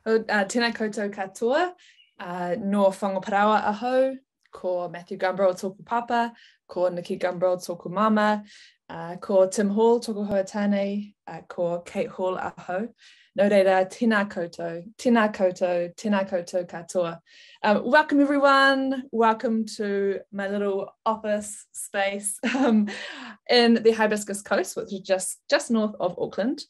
Tēnā koutou katoa, no whangaparawa aho, ko Matthew Gumbrell tōku papa, ko Nikki Gumbrell tōku mama, ko Tim Hall tōku hoatānei, ko Kate Hall aho. No reira, tēnā koutou, tēnā koutou, tēnā koutou katoa. Welcome everyone, welcome to my little office space in the Hibiscus Coast, which is just north of Auckland.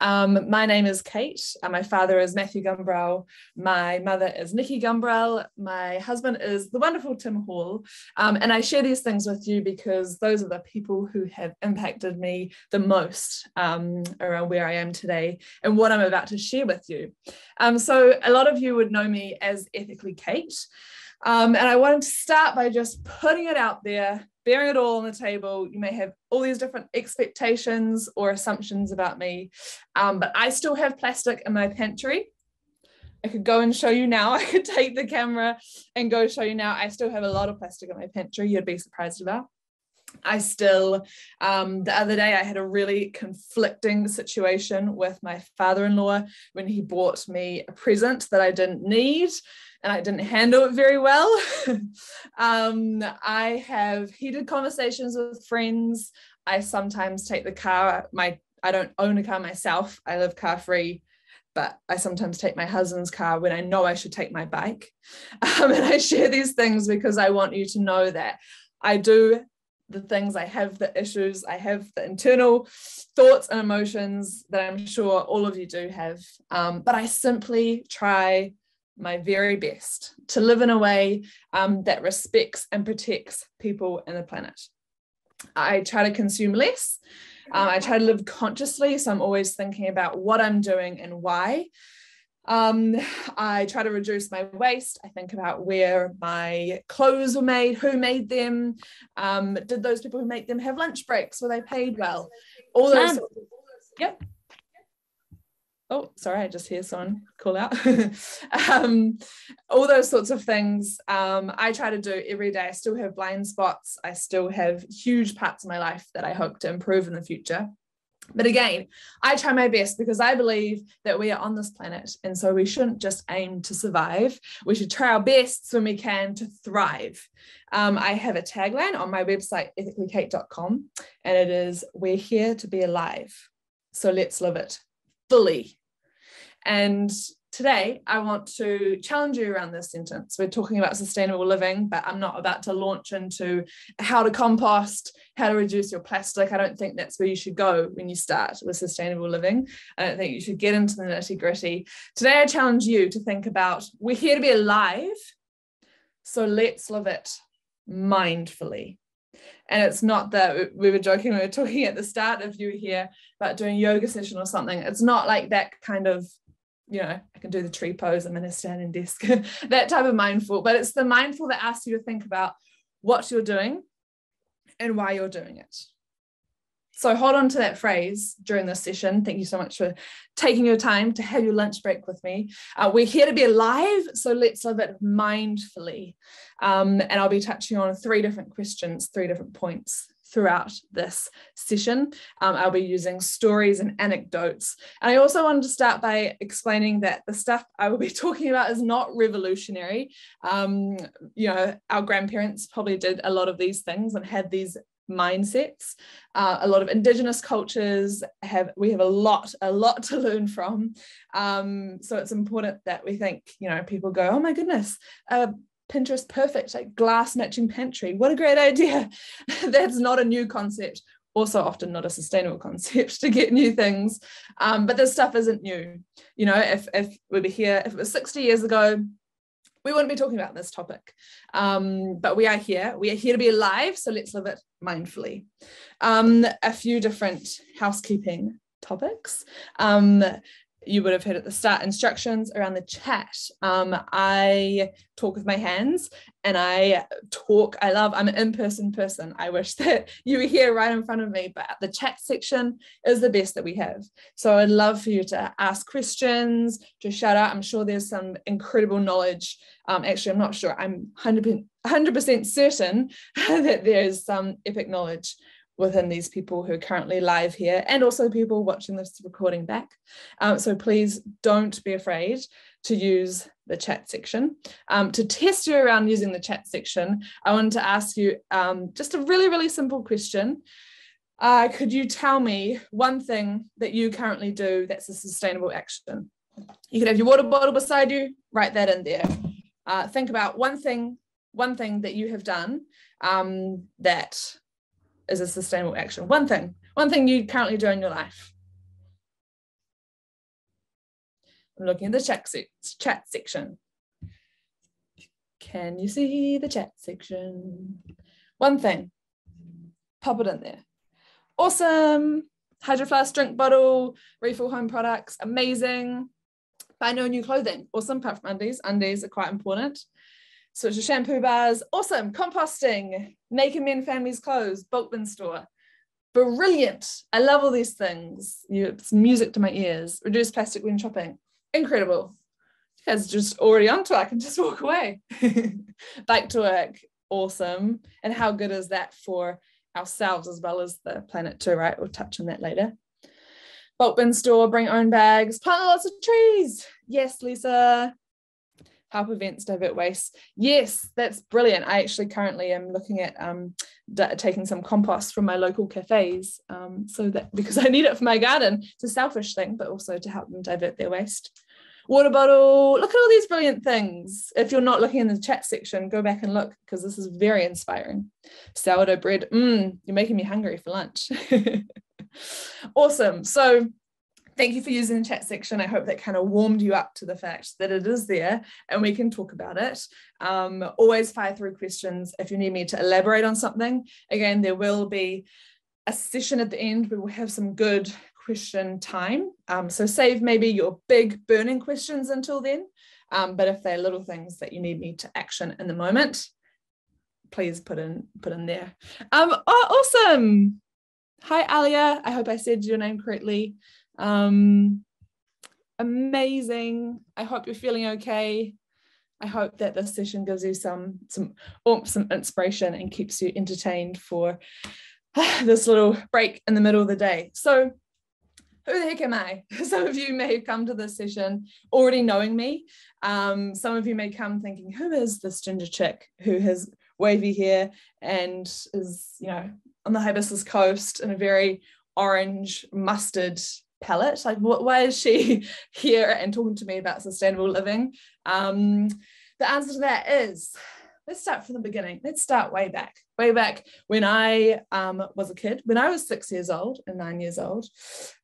My name is Kate, my father is Matthew Gumbrell, my mother is Nikki Gumbrell, my husband is the wonderful Tim Hall, and I share these things with you because those are the people who have impacted me the most around where I am today and what I'm about to share with you. So a lot of you would know me as Ethically Kate, and I wanted to start by just putting it out there, bearing it all on the table. You may have all these different expectations or assumptions about me, but I still have plastic in my pantry. I could go and show you now. I could take the camera and go show you now. I still have a lot of plastic in my pantry you'd be surprised about. I still, the other day I had a really conflicting situation with my father-in-law when he bought me a present that I didn't need and I didn't handle it very well. I have heated conversations with friends. I sometimes take the car, I don't own a car myself, I live car free, but I sometimes take my husband's car when I know I should take my bike. And I share these things because I want you to know that I do the things, I have the issues, I have the internal thoughts and emotions that I'm sure all of you do have, but I simply try my very best to live in a way that respects and protects people and the planet. I try to consume less, I try to live consciously, so I'm always thinking about what I'm doing and why. I try to reduce my waste. I think about where my clothes were made, who made them, did those people who make them have lunch breaks, were they paid well? All those. Yep. Oh, sorry, I just hear someone call out. All those sorts of things I try to do every day. I still have blind spots. I still have huge parts of my life that I hope to improve in the future. But again, I try my best because I believe that we are on this planet, and so we shouldn't just aim to survive. We should try our best when we can to thrive. I have a tagline on my website, ethicallykate.com, and it is, "We're here to be alive, so let's live it fully." And today, I want to challenge you around this sentence. We're talking about sustainable living, but I'm not about to launch into how to compost, how to reduce your plastic. I don't think that's where you should go when you start with sustainable living. I don't think you should get into the nitty-gritty. Today, I challenge you to think about, we're here to be alive, so let's live it mindfully. And it's not that we were joking, we were talking at the start, if you were here, about doing a yoga session or something. It's not like that kind of, you know, I can do the tree pose, I'm in a standing desk, that type of mindful, but it's the mindful that asks you to think about what you're doing and why you're doing it. So hold on to that phrase during this session. Thank you so much for taking your time to have your lunch break with me. We're here to be alive, so let's live it mindfully. And I'll be touching on 3 different questions, 3 different points throughout this session. I'll be using stories and anecdotes. And I also wanted to start by explaining that the stuff I will be talking about is not revolutionary. You know, our grandparents probably did a lot of these things and had these mindsets. A lot of Indigenous cultures we have a lot to learn from. So it's important that we think, you know, people go, oh my goodness, Pinterest perfect, like glass matching pantry. What a great idea. That's not a new concept. Also often not a sustainable concept to get new things. But this stuff isn't new. You know, if we were here, if it was 60 years ago, we wouldn't be talking about this topic. But we are here. We are here to be alive. So let's live it mindfully. A few different housekeeping topics. You would have heard at the start instructions around the chat. I talk with my hands and I'm an in-person person. I wish that you were here right in front of me, but the chat section is the best that we have. So I'd love for you to ask questions, to shout out. I'm sure there's some incredible knowledge. Actually, I'm not sure. I'm 100% certain that there's some epic knowledge within these people who are currently live here, and also people watching this recording back. So please don't be afraid to use the chat section. To test you around using the chat section, I wanted to ask you just a really, really simple question. Could you tell me one thing that you currently do that's a sustainable action? You could have your water bottle beside you, write that in there. Think about one thing that you have done that is a sustainable action. One thing you currently do in your life. I'm looking at the chat section. Can you see the chat section? One thing, pop it in there. Awesome. Hydro Flask drink bottle, refill home products, amazing. Buy no new clothing, awesome, apart from undies. Undies are quite important. Switch to shampoo bars, awesome. Composting, Naked Men Families Clothes, bulk bin store. Brilliant. I love all these things. It's music to my ears. Reduce plastic when shopping. Incredible. You guys are just already onto it. I can just walk away. Bike to work, awesome. And how good is that for ourselves as well as the planet too, right? We'll touch on that later. Bulk bin store, bring own bags, plant lots of trees. Yes, Lisa. Help events divert waste. Yes, that's brilliant. I actually currently am looking at taking some compost from my local cafes, so that because I need it for my garden. It's a selfish thing, but also to help them divert their waste. Water bottle. Look at all these brilliant things. If you're not looking in the chat section, go back and look because this is very inspiring. Sourdough bread. You're making me hungry for lunch. Awesome. So thank you for using the chat section. I hope that kind of warmed you up to the fact that it is there and we can talk about it. Always fire through questions if you need me to elaborate on something. Again, there will be a session at the end where we'll have some good question time. So save maybe your big burning questions until then. But if they're little things that you need me to action in the moment, please put in there. Awesome. Hi, Alia. I hope I said your name correctly. Amazing. I hope you're feeling okay. I hope that this session gives you some inspiration and keeps you entertained for this little break in the middle of the day. So who the heck am I? Some of you may have come to this session already knowing me. Some of you may come thinking, who is this ginger chick who has wavy hair and is, on the Hibiscus coast in a very orange mustard palette? Like, why is she here and talking to me about sustainable living? The answer to that is, let's start from the beginning. Let's start way back when I was a kid, when I was 6 years old and 9 years old.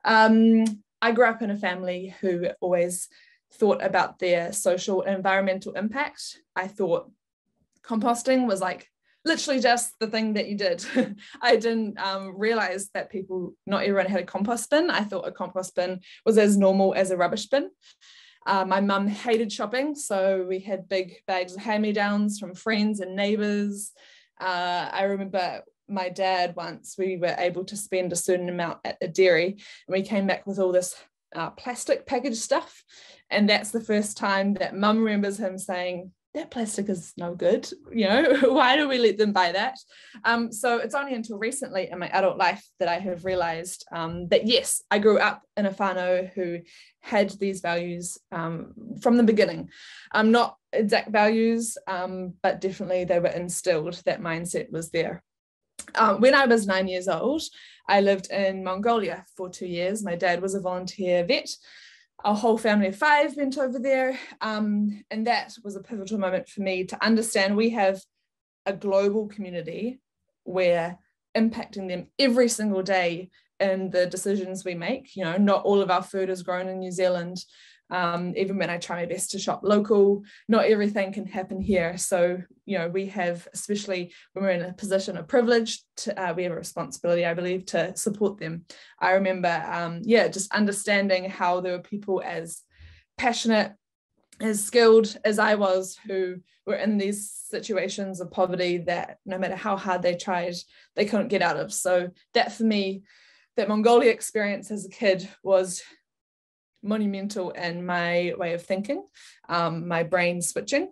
I grew up in a family who always thought about their social and environmental impact. I thought composting was like literally just the thing that you did. I didn't realize that not everyone had a compost bin. I thought a compost bin was as normal as a rubbish bin. My mum hated shopping, so we had big bags of hand-me-downs from friends and neighbours. I remember my dad once, we were able to spend a certain amount at the dairy, and we came back with all this plastic packaged stuff. And that's the first time that mum remembers him saying, that plastic is no good, why do we let them buy that? So it's only until recently in my adult life that I have realized that yes, I grew up in a whānau who had these values from the beginning. Not exact values, but definitely they were instilled, that mindset was there. When I was 9 years old, I lived in Mongolia for 2 years. My dad was a volunteer vet. Our whole family of 5 went over there, and that was a pivotal moment for me to understand we have a global community where impacting them every single day in the decisions we make. Not all of our food is grown in New Zealand. Even when I try my best to shop local, not everything can happen here. So, we have, especially when we're in a position of privilege, we have a responsibility, I believe, to support them. I remember, just understanding how there were people as passionate, as skilled as I was, who were in these situations of poverty that no matter how hard they tried, they couldn't get out of. So that for me, that Mongolia experience as a kid was monumental in my way of thinking, my brain switching.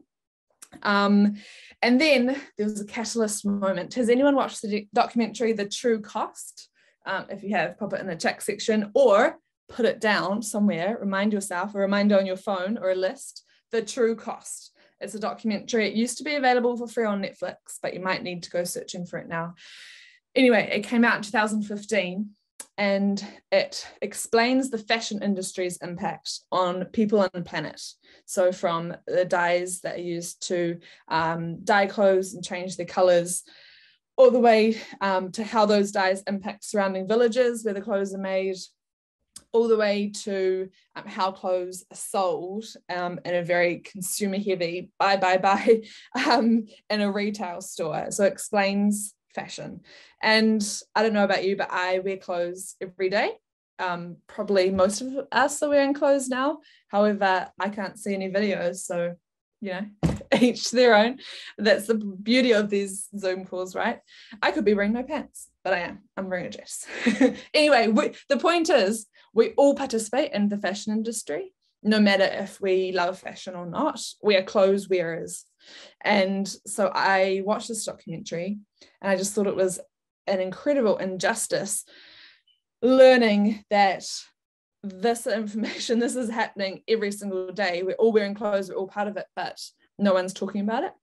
And then there was a catalyst moment. Has anyone watched the documentary The True Cost? If you have, pop it in the chat section or put it down somewhere, remind yourself, a reminder on your phone or a list, The True Cost. It's a documentary. It used to be available for free on Netflix, but you might need to go searching for it now. Anyway, it came out in 2015 and it explains the fashion industry's impact on people and the planet. So from the dyes that are used to dye clothes and change their colors, all the way to how those dyes impact surrounding villages where the clothes are made, all the way to how clothes are sold in a very consumer heavy buy in a retail store. So it explains fashion. And I don't know about you, but I wear clothes every day. Probably most of us are wearing clothes now. However, I can't see any videos, so each their own. That's the beauty of these Zoom calls, right? I could be wearing my pants, but I'm wearing a dress. Anyway, the point is we all participate in the fashion industry, no matter if we love fashion or not. We are clothes wearers. And so I watched this documentary and I just thought it was an incredible injustice learning that this information, this is happening every single day. We're all wearing clothes, we're all part of it, but no one's talking about it.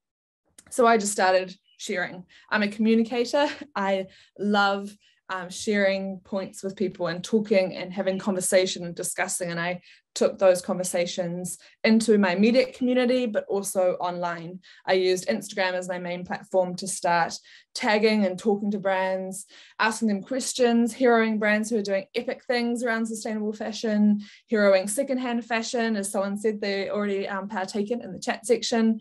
So I just started sharing. I'm a communicator. I love sharing points with people and talking and having conversation and discussing. And I took those conversations into my immediate community, but also online. I used Instagram as my main platform to start tagging and talking to brands, asking them questions, heroing brands who are doing epic things around sustainable fashion, heroing secondhand fashion, as someone said they already partaken in the chat section.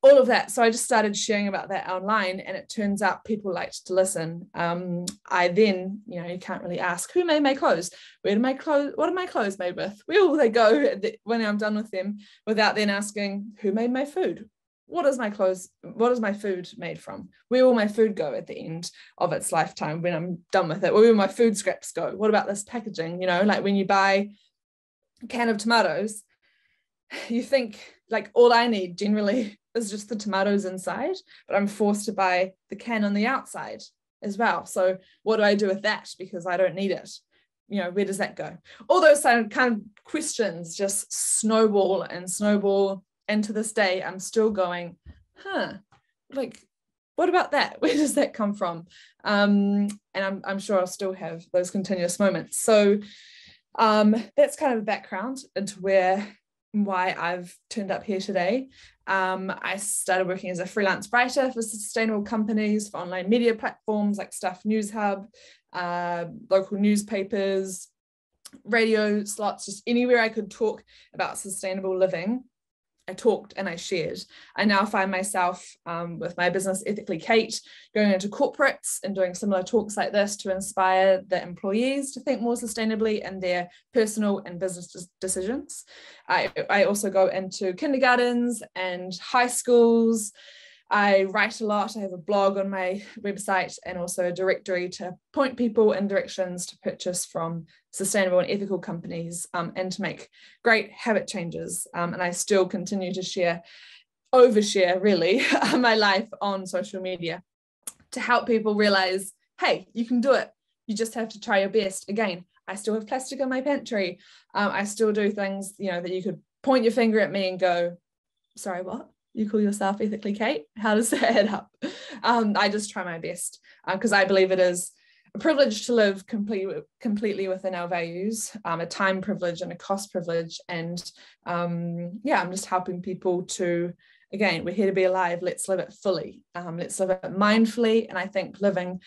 All of that. So I just started sharing about that online, and it turns out people liked to listen. I then, you can't really ask who made my clothes, what are my clothes made with, where will they go when I'm done with them, without then asking who made my food, what is my food made from, where will my food go at the end of its lifetime when I'm done with it, where will my food scraps go, what about this packaging, like when you buy a can of tomatoes, you think like all I need generally is just the tomatoes inside, but I'm forced to buy the can on the outside as well. So what do I do with that? Because I don't need it. Where does that go? All those kind of questions just snowball and to this day I'm still going, like, what about that? Where does that come from? And I'm sure I'll still have those continuous moments. So that's kind of a background into why I've turned up here today. I started working as a freelance writer for sustainable companies, for online media platforms like Stuff News Hub, local newspapers, radio slots, just anywhere I could talk about sustainable living. I talked and I shared. I now find myself with my business Ethically Kate going into corporates and doing similar talks like this to inspire the employees to think more sustainably in their personal and business decisions. I also go into kindergartens and high schools. I write a lot. I have a blog on my website and also a directory to point people in directions to purchase from sustainable and ethical companies and to make great habit changes. And I still continue to overshare really my life on social media to help people realize, hey, you can do it. You just have to try your best. Again, I still have plastic in my pantry. I still do things, that you could point your finger at me and go, sorry, what? You call yourself Ethically Kate? How does that add up? I just try my best because I believe it is a privilege to live completely within our values, a time privilege and a cost privilege. And I'm just helping people to, again, we're here to be alive. Let's live it fully. Let's live it mindfully. And I think living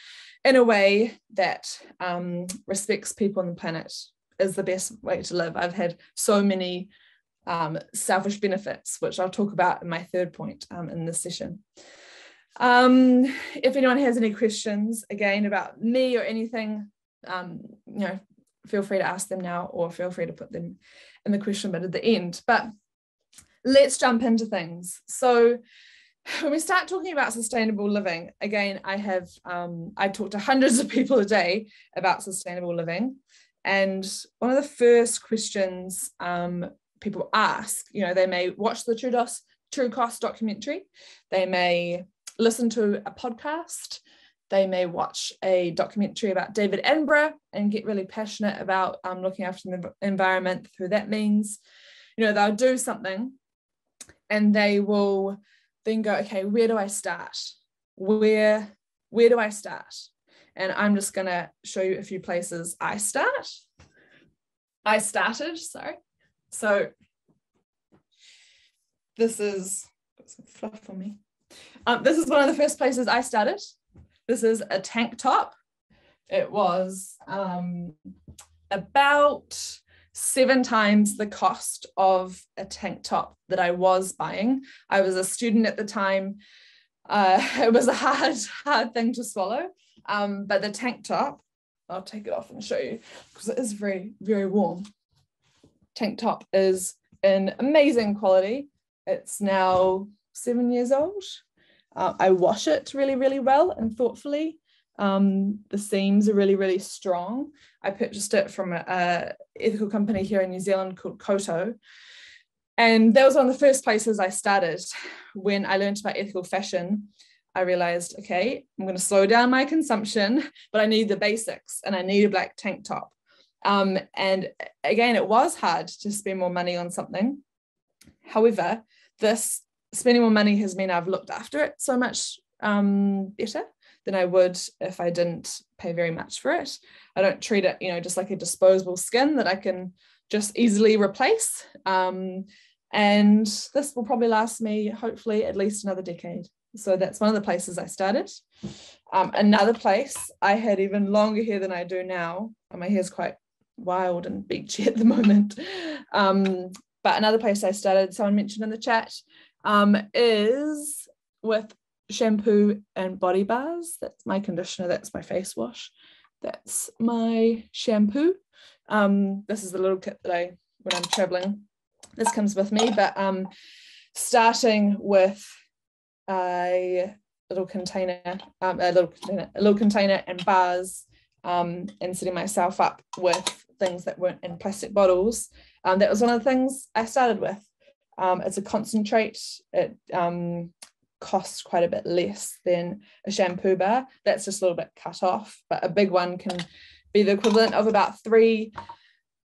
in a way that respects people on the planet is the best way to live. I've had so many selfish benefits, which I'll talk about in my third point in this session. If anyone has any questions, again, about me or anything, feel free to ask them now or feel free to put them in the question bit at the end. But let's jump into things. So when we start talking about sustainable living, again, I talk to hundreds of people a day about sustainable living. And one of the first questions people ask, they may watch the true cost documentary. They may listen to a podcast. They may watch a documentary about David Attenborough and get really passionate about looking after the environment through that means. You know, they'll do something and they will then go, okay, where do I start? Where do I start? And I'm just going to show you a few places I started. So this is, got some fluff on me. This is one of the first places I started. This is a tank top. It was about 7 times the cost of a tank top that I was buying. I was a student at the time. It was a hard thing to swallow. But the tank top, I'll take it off and show you because it is very, very warm. Tank top is in amazing quality. It's now 7 years old. I wash it really, really well and thoughtfully. The seams are really, really strong. I purchased it from an ethical company here in New Zealand called Koto. And that was one of the first places I started. When I learned about ethical fashion, I realized, okay, I'm going to slow down my consumption, but I need the basics and I need a black tank top. And again, it was hard to spend more money on something. However, this spending more money has meant I've looked after it so much better than I would if I didn't pay very much for it. I don't treat it, you know, just like a disposable skin that I can just easily replace. And this will probably last me, hopefully, at least another decade. So that's one of the places I started. Another place, I had even longer hair than I do now. My hair's quite wild and beachy at the moment. But another place I started, someone mentioned in the chat, is with shampoo and body bars. That's my conditioner, that's my face wash, that's my shampoo. This is the little kit that when I'm traveling, this comes with me, but starting with a little container and bars, and setting myself up with things that weren't in plastic bottles. That was one of the things I started with. It's a concentrate. It costs quite a bit less than a shampoo bar. That's just a little bit cut off, but a big one can be the equivalent of about three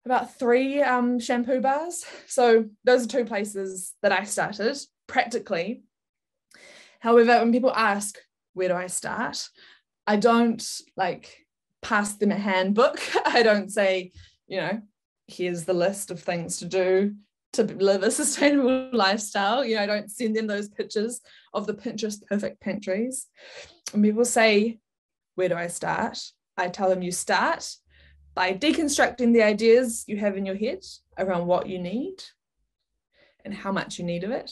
shampoo bars. So those are 2 places that I started practically. However, when people ask, where do I start? I don't pass them a handbook. I don't say, you know, here's the list of things to do to live a sustainable lifestyle. You know, I don't send them those pictures of the Pinterest perfect pantries. When people say, where do I start? I tell them you start by deconstructing the ideas you have in your head around what you need and how much you need of it,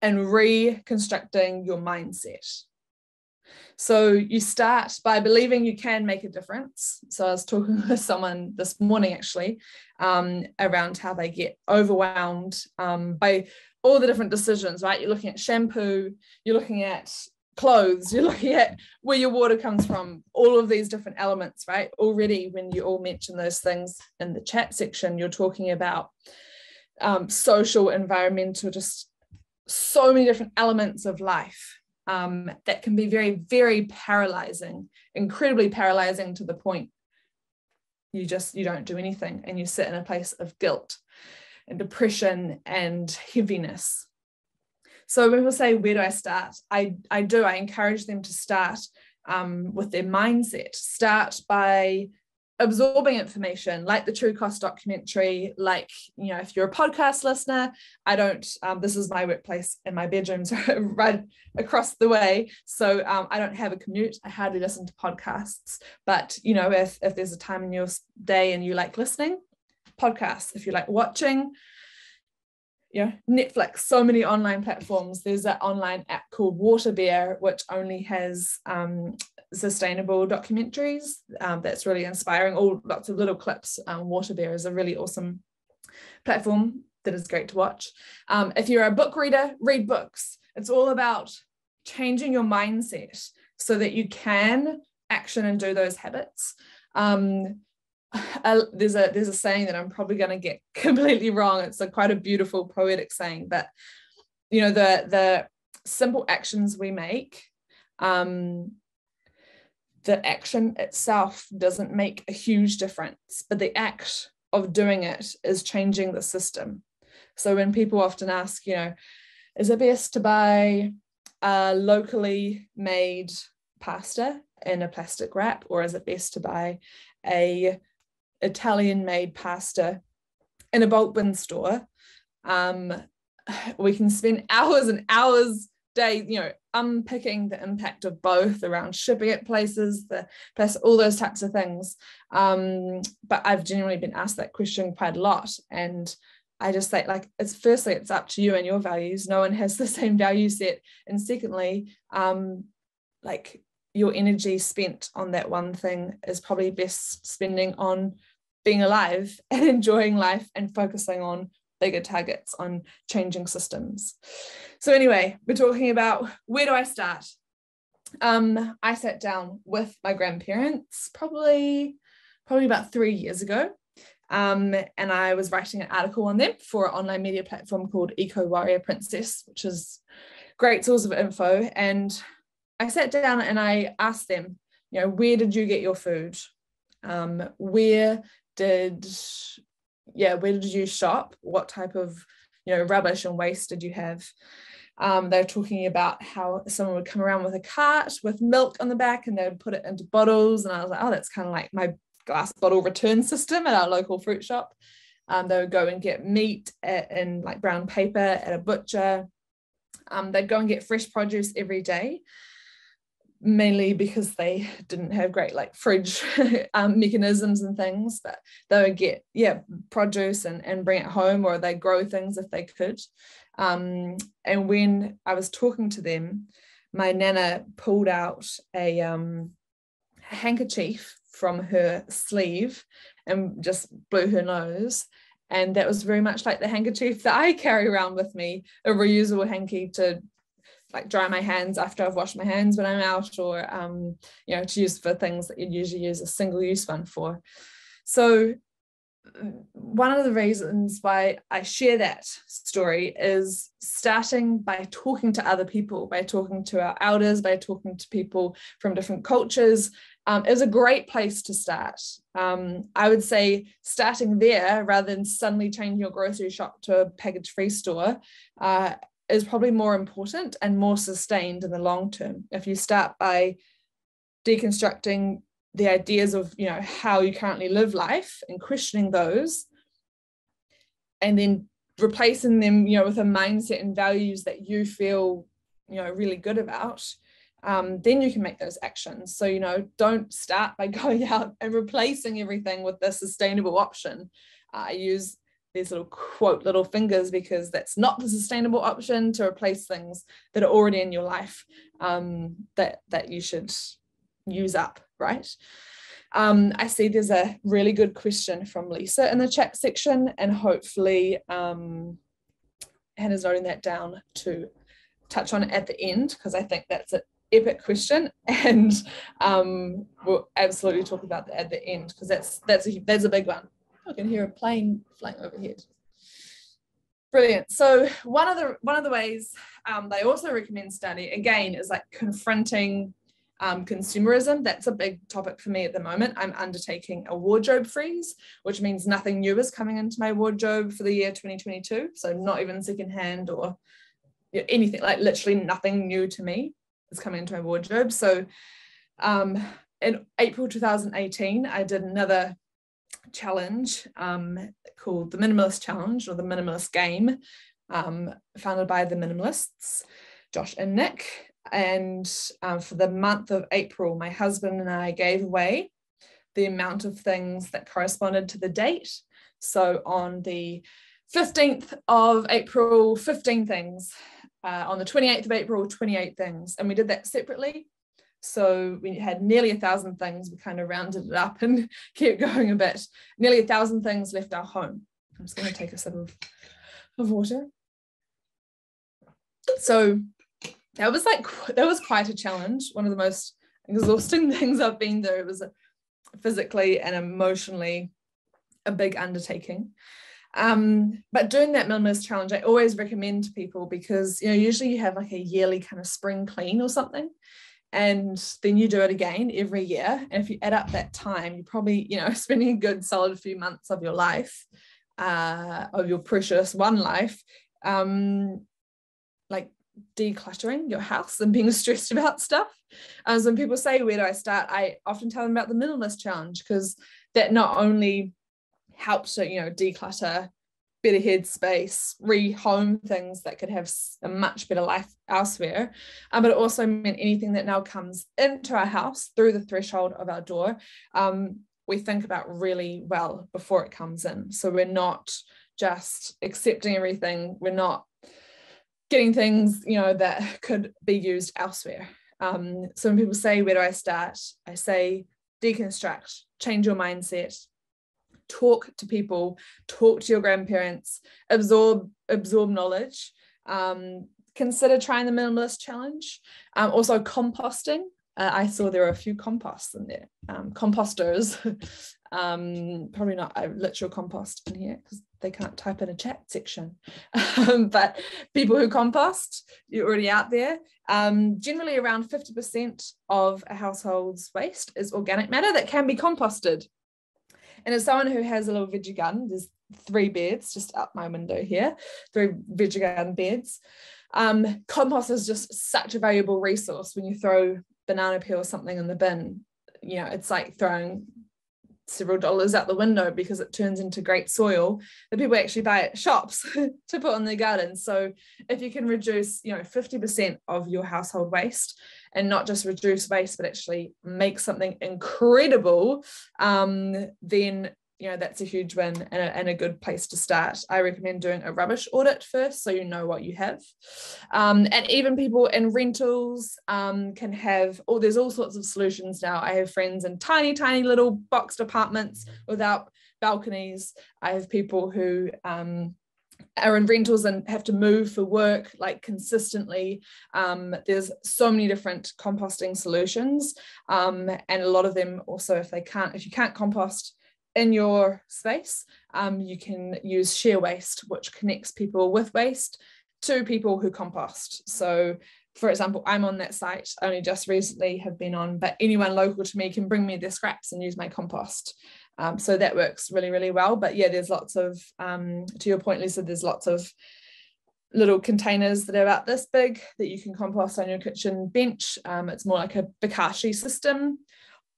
and reconstructing your mindset. So you start by believing you can make a difference. So I was talking with someone this morning actually around how they get overwhelmed by all the different decisions, right? You're looking at shampoo, you're looking at clothes, you're looking at where your water comes from, all of these different elements, right? Already when you all mention those things in the chat section, you're talking about social, environmental, just so many different elements of life that can be very, very paralyzing, incredibly paralyzing to the point you don't do anything and you sit in a place of guilt and depression and heaviness. So when people say, where do I start? I encourage them to start with their mindset. Start by absorbing information like the True Cost documentary, like, you know, if you're a podcast listener, this is my workplace and my bedroom's right across the way. So I don't have a commute. I hardly listen to podcasts, but, you know, if there's a time in your day and you like listening, podcasts. If you like watching, you know, Netflix, so many online platforms. There's an online app called WaterBear, which only has sustainable documentaries. That's really inspiring. Lots of little clips. WaterBear is a really awesome platform that is great to watch. If you're a book reader, read books. It's all about changing your mindset so that you can action and do those habits. there's a saying that I'm probably going to get completely wrong. It's quite a beautiful poetic saying, but the simple actions we make, the action itself doesn't make a huge difference, but the act of doing it is changing the system. So when people often ask, is it best to buy a locally made pasta in a plastic wrap, or is it best to buy a Italian made pasta in a bulk bin store? We can spend hours and hours, days, unpicking the impact of both around shipping at places, all those types of things. But I've genuinely been asked that question quite a lot, and I just say, it's up to you and your values. No one has the same value set, and secondly, your energy spent on that one thing is probably best spending on being alive and enjoying life and focusing on bigger targets, on changing systems. So anyway, we're talking about, where do I start? I sat down with my grandparents probably about 3 years ago, and I was writing an article on them for an online media platform called Eco Warrior Princess, which is a great source of info. And I sat down and I asked them, where did you get your food? Where did you shop? What type of rubbish and waste did you have? They were talking about how someone would come around with a cart with milk on the back and they would put it into bottles, and I was like, oh, that's kind of like my glass bottle return system at our local fruit shop. They would go and get meat in brown paper at a butcher. They'd go and get fresh produce every day, mainly because they didn't have great fridge mechanisms and things, but they would get produce and bring it home, or they grow things if they could. And when I was talking to them, my nana pulled out a handkerchief from her sleeve and just blew her nose, and that was very much like the handkerchief that I carry around with me, a reusable hanky to dry my hands after I've washed my hands when I'm out, or to use for things that you'd usually use a single-use one for. So one of the reasons why I share that story is starting by talking to other people, by talking to our elders, by talking to people from different cultures, is a great place to start. I would say starting there rather than suddenly changing your grocery shop to a package-free store is probably more important and more sustained in the long term. If you start by deconstructing the ideas of how you currently live life and questioning those, and then replacing them with a mindset and values that you feel really good about, then you can make those actions. So don't start by going out and replacing everything with the sustainable option. I use these little fingers because that's not the sustainable option, to replace things that are already in your life that you should use up, right? I see there's a really good question from Lisa in the chat section, and hopefully Hannah's noting that down to touch on it at the end, because I think that's an epic question, and we'll absolutely talk about that at the end, because that's a big one. I can hear a plane flying overhead. Brilliant. So one of the ways they also recommend study, again, is confronting consumerism. That's a big topic for me at the moment. I'm undertaking a wardrobe freeze, which means nothing new is coming into my wardrobe for the year 2022. So not even secondhand or anything, literally nothing new to me is coming into my wardrobe. So in April 2018, I did another challenge called the Minimalist Challenge, or the Minimalist Game, founded by the Minimalists, Josh and Nick. And for the month of April, my husband and I gave away the amount of things that corresponded to the date. So on the 15th of April, 15 things. On the 28th of April, 28 things. And we did that separately. So we had nearly 1,000 things. We kind of rounded it up and kept going a bit. Nearly 1,000 things left our home. I'm just going to take a sip of water. So that was quite a challenge. One of the most exhausting things I've been through. It was physically and emotionally a big undertaking. But doing that minimalist challenge, I always recommend to people because, usually you have like a yearly kind of spring clean or something, and then you do it again every year. And if you add up that time, you're probably, spending a good solid few months of your life, of your precious one life, like decluttering your house and being stressed about stuff. So when people say, where do I start? I often tell them about the minimalist challenge, because that not only helps to, declutter, better headspace, rehome things that could have a much better life elsewhere, but it also meant anything that now comes into our house through the threshold of our door, we think about really well before it comes in. So we're not just accepting everything, we're not getting things, that could be used elsewhere. So when people say, where do I start? I say, deconstruct, change your mindset, talk to people, talk to your grandparents, absorb knowledge, consider trying the minimalist challenge. Also composting. I saw there were a few composts in there, composters, probably not a literal compost in here because they can't type in a chat section, but people who compost, you're already out there. Generally around 50% of a household's waste is organic matter that can be composted. And as someone who has a little veggie garden, there's 3 beds just up my window here, 3 veggie garden beds. Compost is just such a valuable resource. When you throw banana peel or something in the bin, it's like throwing several dollars out the window because it turns into great soil that people actually buy at shops to put on their gardens. So if you can reduce 50% of your household waste, and not just reduce waste but actually make something incredible, then that's a huge win and a good place to start. I recommend doing a rubbish audit first so you know what you have. And even people in rentals can have, there's all sorts of solutions now. I have friends in tiny, tiny little boxed apartments without balconies. I have people who are in rentals and have to move for work like consistently. There's so many different composting solutions, and a lot of them also, if you can't compost in your space, you can use share waste, which connects people with waste to people who compost. So for example, I'm on that site, only just recently have been on, but anyone local to me can bring me their scraps and use my compost. So that works really, really well. But yeah, there's lots of, to your point, Lisa, there's lots of little containers that are about this big that you can compost on your kitchen bench. It's more like a Bokashi system.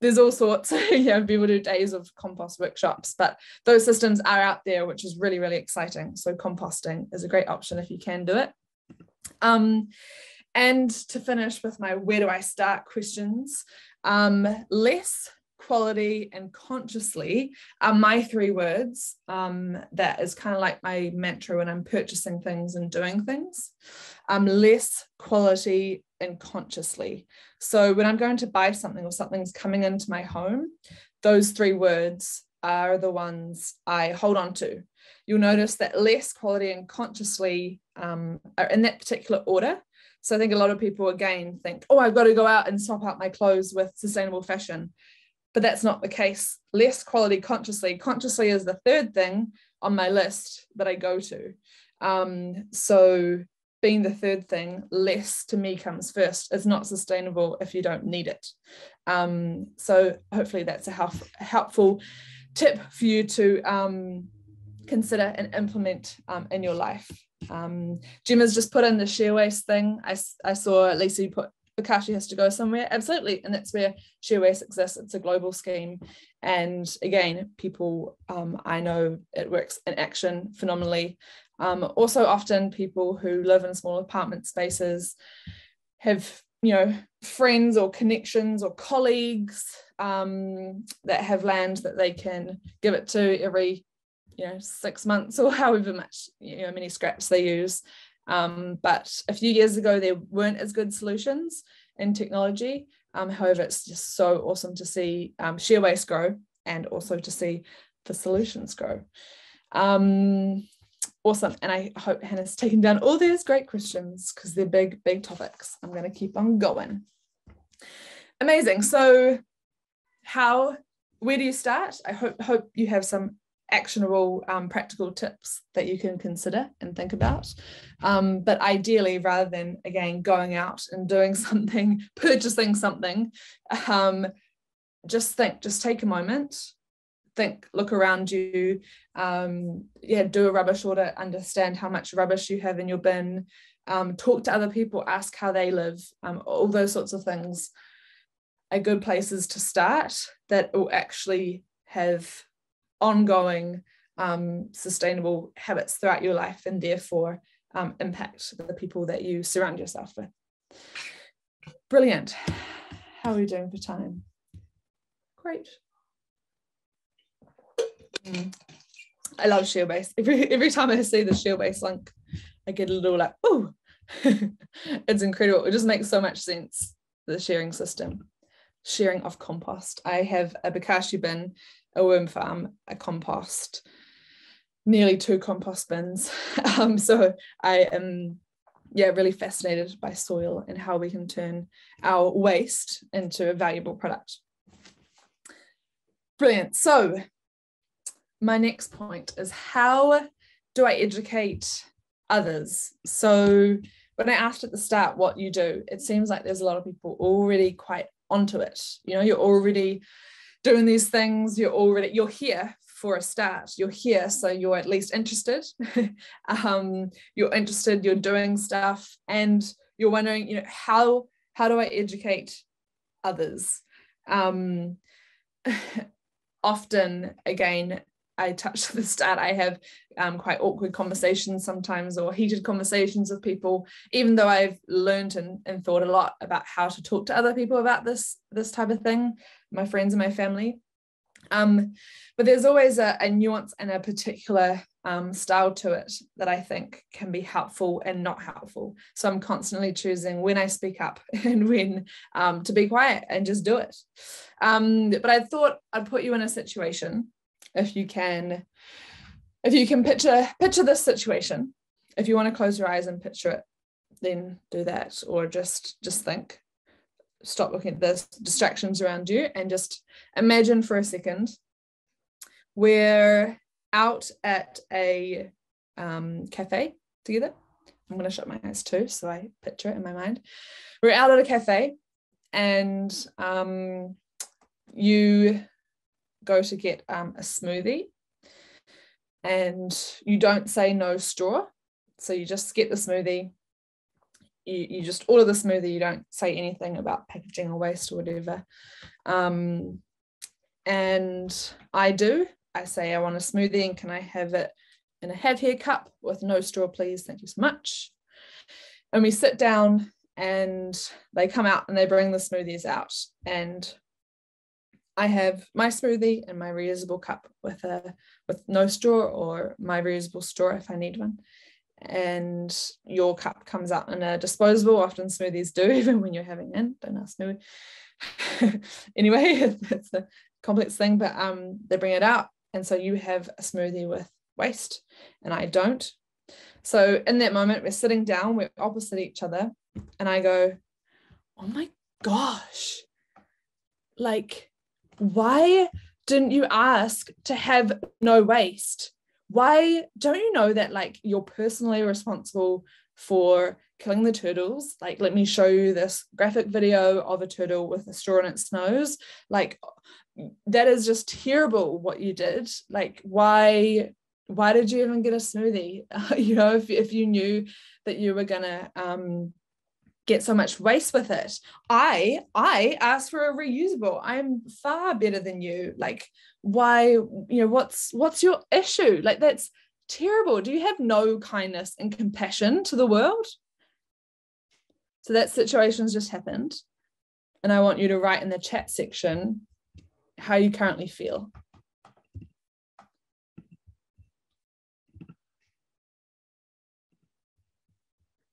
There's all sorts, people do days of compost workshops, but those systems are out there, which is really, really exciting. So composting is a great option if you can do it. And to finish with my where do I start questions, less, quality, and consciously are my 3 words. That is kind of like my mantra when I'm purchasing things and doing things. Less, quality, and consciously. So when I'm going to buy something or something's coming into my home, those 3 words are the ones I hold on to. You'll notice that less, quality, and consciously are in that particular order. So I think a lot of people again think, I've got to go out and swap out my clothes with sustainable fashion. But that's not the case. Less, quality, consciously. Consciously is the 3rd thing on my list that I go to. So being the 3rd thing, less to me comes first. It's not sustainable if you don't need it. So hopefully that's a helpful tip for you to consider and implement in your life. Gemma's just put in the share waste thing. I saw Lisa put Bokashi has to go somewhere. Absolutely. And that's where share waste exists. It's a global scheme. And again, people, I know it works in action phenomenally. Also often people who live in small apartment spaces have, friends or connections or colleagues that have land that they can give it to every 6 months or however much, many scraps they use. But a few years ago, there weren't as good solutions in technology. However, it's just so awesome to see share waste grow and also to see the solutions grow. Awesome. And I hope Hannah's taken down all these great questions because they're big, big topics. I'm going to keep on going. Amazing. So how where do you start? I hope you have some actionable practical tips that you can consider and think about. But ideally, rather than, again, going out and doing something, purchasing something, just take a moment, think, look around you, do a rubbish audit, understand how much rubbish you have in your bin, talk to other people, ask how they live, all those sorts of things are good places to start that will actually have ongoing sustainable habits throughout your life, and therefore impact the people that you surround yourself with. Brilliant. How are we doing for time? Great. I love ShareBase. Every time I see the ShareBase link, I get a little like, oh, it's incredible. It just makes so much sense, the sharing system. Sharing of compost. I have a bokashi bin, a worm farm, a compost, nearly 2 compost bins. So I am really fascinated by soil and how we can turn our waste into a valuable product. Brilliant. So my next point is, how do I educate others? So when I asked at the start what you do, it seems like there's a lot of people already quite onto it. You know, you're already doing these things, you're here for a start. You're here, so you're at least interested. You're interested, you're doing stuff, and you're wondering, you know, how do I educate others? Often, again, I touched at the start, I have quite awkward conversations sometimes, or heated conversations with people, even though I've learned and thought a lot about how to talk to other people about this type of thing, my friends and my family. But there's always a nuance and a particular style to it that I think can be helpful and not helpful. So I'm constantly choosing when I speak up and when to be quiet and just do it. But I thought I'd put you in a situation, if you can picture this situation. If you want to close your eyes and picture it, then do that, or just think. Stop looking at the distractions around you and just imagine for a second we're out at a cafe together. I'm going to shut my eyes too, so I picture it in my mind. We're out at a cafe, and you go to get a smoothie, and you don't say no straw, so you just get the smoothie. You just order the smoothie, you don't say anything about packaging or waste or whatever. And I say I want a smoothie, and can I have it in a have here cup with no straw, please? Thank you so much. And we sit down, and they come out and they bring the smoothies out, and I have my smoothie in my reusable cup with no straw, or my reusable straw if I need one. And your cup comes out in a disposable. Often smoothies do, even when you're having in. Don't ask me. Anyway, it's a complex thing, but they bring it out, and so you have a smoothie with waste, and I don't. So in that moment, we're sitting down, we're opposite each other, and I go, oh my gosh, like, why didn't you ask to have no waste? Why don't you know that, like, you're personally responsible for killing the turtles? Like, let me show you this graphic video of a turtle with a straw in its nose. Like, that is just terrible what you did. Like, why did you even get a smoothie? You know, if you knew that you were gonna get so much waste with it. I asked for a reusable. I'm far better than you. Like, why, you know, what's your issue? Like, that's terrible. Do you have no kindness and compassion to the world? So that situation's just happened, and I want you to write in the chat section how you currently feel.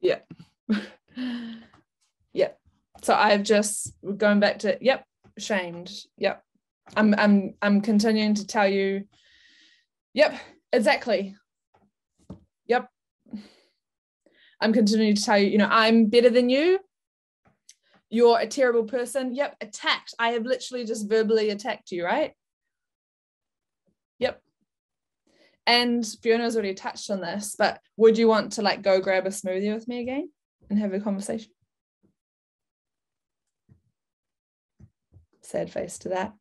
Yeah. Yep. So I've just going back to, yep, shamed. Yep. I'm continuing to tell you, yep, exactly. Yep. I'm continuing to tell you, you know, I'm better than you. You're a terrible person. Yep, attacked. I have literally just verbally attacked you, right? And Fiona's already touched on this, but would you want to like go grab a smoothie with me again and have a conversation? Sad face to that.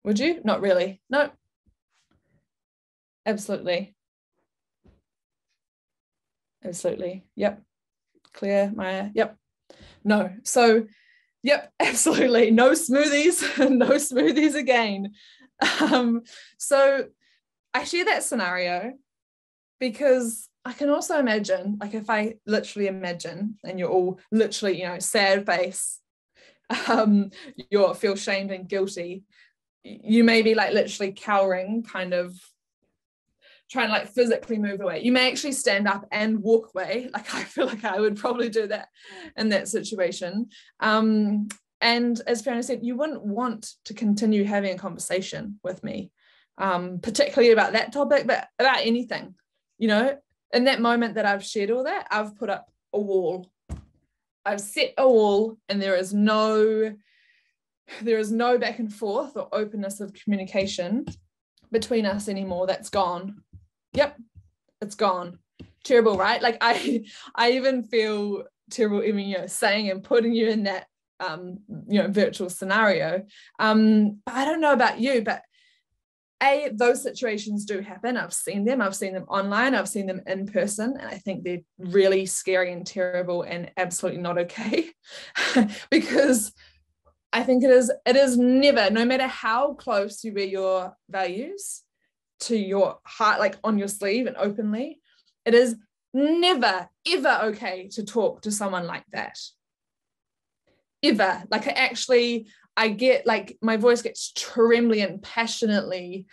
Would you? Not really. No. Absolutely. Absolutely. Yep. Claire, Maya. Yep. No. So, yep, absolutely. No smoothies. No smoothies again. So I share that scenario because I can also imagine, like if I literally imagine, and you're all literally, you know, sad face, you feel shamed and guilty, you may be like literally cowering, kind of trying to like physically move away. You may actually stand up and walk away. Like I feel like I would probably do that in that situation. And as Fiona said, you wouldn't want to continue having a conversation with me, particularly about that topic, but about anything, you know. In that moment that I've shared all that, I've put up a wall. I've set a wall, and there is no back and forth or openness of communication between us anymore. That's gone. Yep, it's gone. Terrible, right? Like I even feel terrible even, you know, saying and putting you in that you know, virtual scenario. But I don't know about you, but those situations do happen. I've seen them online, I've seen them in person, and I think they're really scary and terrible and absolutely not okay. Because I think it is never, no matter how close you wear your values to your heart, like on your sleeve and openly, it is never, ever okay to talk to someone like that. Ever. Like I get like my voice gets trembly and passionately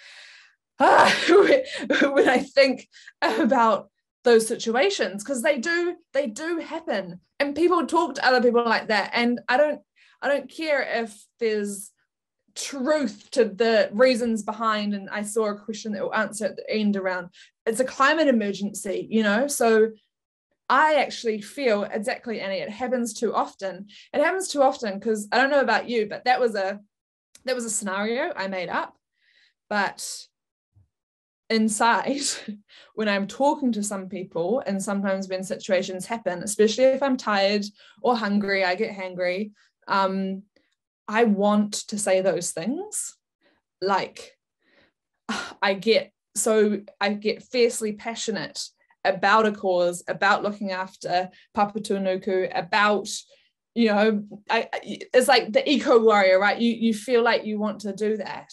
when I think about those situations, because they do happen, and people talk to other people like that, and I don't care if there's truth to the reasons behind. And I saw a question that will answer at the end around, it's a climate emergency, you know. So I actually feel exactly, Annie, it happens too often. It happens too often because I don't know about you, but that was a scenario I made up. But inside, when I'm talking to some people, and sometimes when situations happen, especially if I'm tired or hungry, I get hangry, I want to say those things. Like I get fiercely passionate about a cause, about looking after Papatūānuku, about, you know, it's like the eco warrior, right? You feel like you want to do that.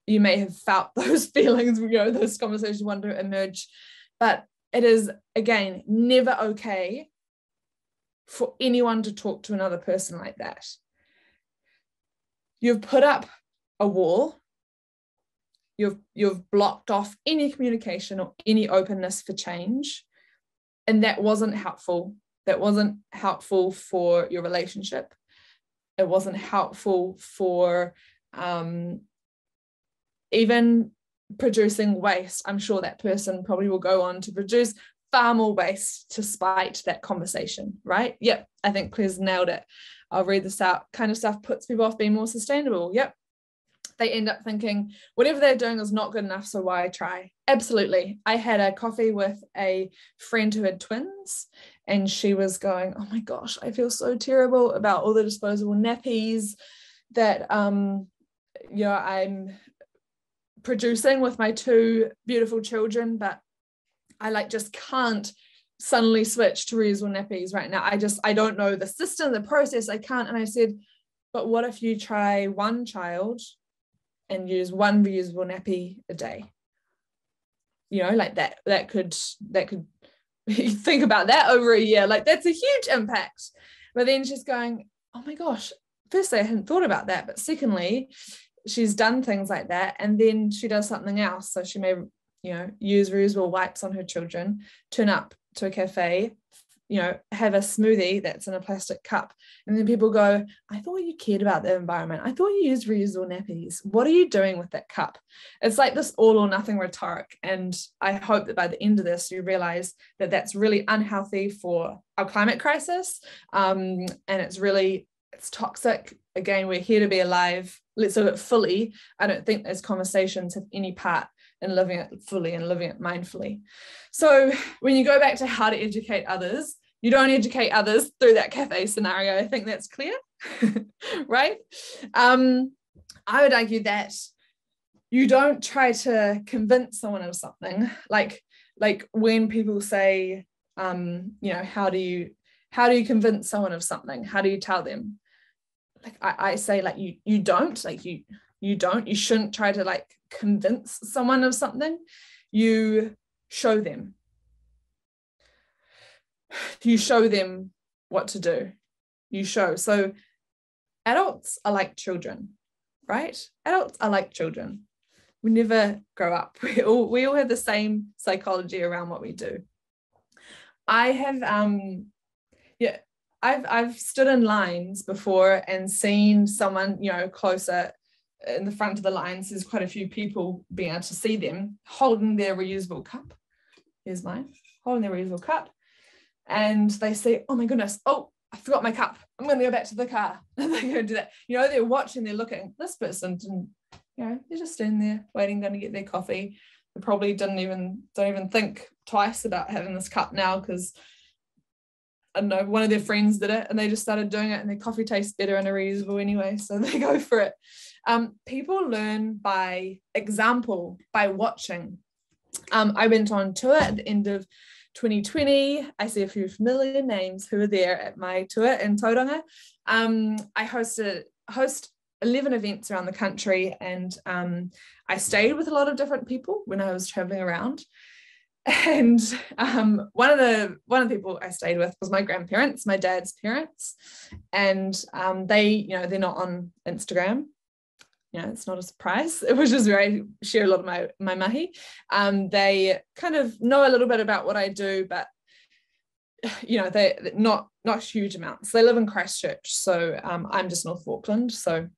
You may have felt those feelings, you know, those conversations want to emerge, but it is, again, never okay for anyone to talk to another person like that. You've put up a wall. You've blocked off any communication or any openness for change, and that wasn't helpful. That wasn't helpful for your relationship. It wasn't helpful for even producing waste. I'm sure that person probably will go on to produce far more waste to spite that conversation, right? Yep, I think Claire's nailed it. I'll read this out. Kind of stuff puts people off being more sustainable. Yep. They end up thinking whatever they're doing is not good enough, so why try? Absolutely. I had a coffee with a friend who had twins, and she was going, oh my gosh, I feel so terrible about all the disposable nappies that you know, I'm producing with my two beautiful children, but I like just can't suddenly switch to reusable nappies right now. I don't know the system, the process, I can't. And I said, but what if you try one child and use one reusable nappy a day? You know, like that could think about that over a year, like that's a huge impact. But then she's going, oh my gosh, firstly, I hadn't thought about that, but secondly, she's done things like that, and then she does something else. So she may, you know, use reusable wipes on her children, turn up to a cafe, you know, have a smoothie that's in a plastic cup, and then people go, I thought you cared about the environment, I thought you used reusable nappies, what are you doing with that cup? It's like this all or nothing rhetoric, and I hope that by the end of this you realize that that's really unhealthy for our climate crisis, and it's really it's toxic. Again, we're here to be alive. Let's live it fully. I don't think those conversations have any part in living it fully and living it mindfully. So when you go back to how to educate others, you don't educate others through that cafe scenario. I think that's clear, right? I would argue that you don't try to convince someone of something. Like when people say, how do you convince someone of something? How do you tell them? Like I say, like you don't, like you shouldn't try to like convince someone of something. You show them. You show them what to do. You show. So adults are like children, right? Adults are like children. We never grow up. We all have the same psychology around what we do. I have I've stood in lines before and seen someone, closer in the front of the lines. There's quite a few people being able to see them holding their reusable cup. Here's mine, holding their reusable cup. And they say, oh my goodness, oh, I forgot my cup. I'm going to go back to the car. And they're going to do that. They're watching, they're looking. This person didn't, they're just standing there waiting, going to get their coffee. They probably don't even think twice about having this cup now because I don't know, one of their friends did it and they just started doing it and their coffee tastes better and are reusable anyway, so they go for it. People learn by example, by watching. I went on tour at the end of 2020. I see a few familiar names who were there at my tour in Tauranga. I host 11 events around the country, and I stayed with a lot of different people when I was traveling around. And one of the people I stayed with was my grandparents, my dad's parents, and they, they're not on Instagram. It's not a surprise. It was just where I share a lot of my mahi. They kind of know a little bit about what I do, but they're not huge amounts. They live in Christchurch, so I'm just North Auckland, so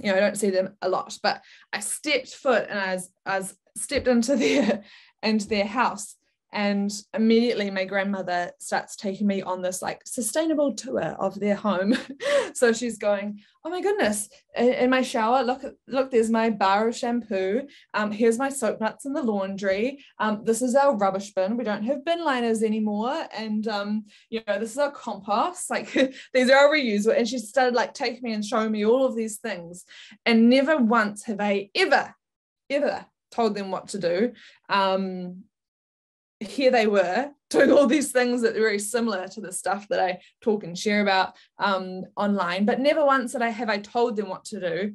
I don't see them a lot. But I stepped foot and I stepped into their house, and immediately my grandmother starts taking me on this like sustainable tour of their home. So she's going, oh my goodness, in my shower, look, there's my bar of shampoo, here's my soap nuts in the laundry, this is our rubbish bin, we don't have bin liners anymore, and this is our compost, like these are our reusable. And she started like taking me and showing me all of these things, and never once have I ever told them what to do. Here they were doing all these things that are very similar to the stuff that I talk and share about online, but never once have I told them what to do.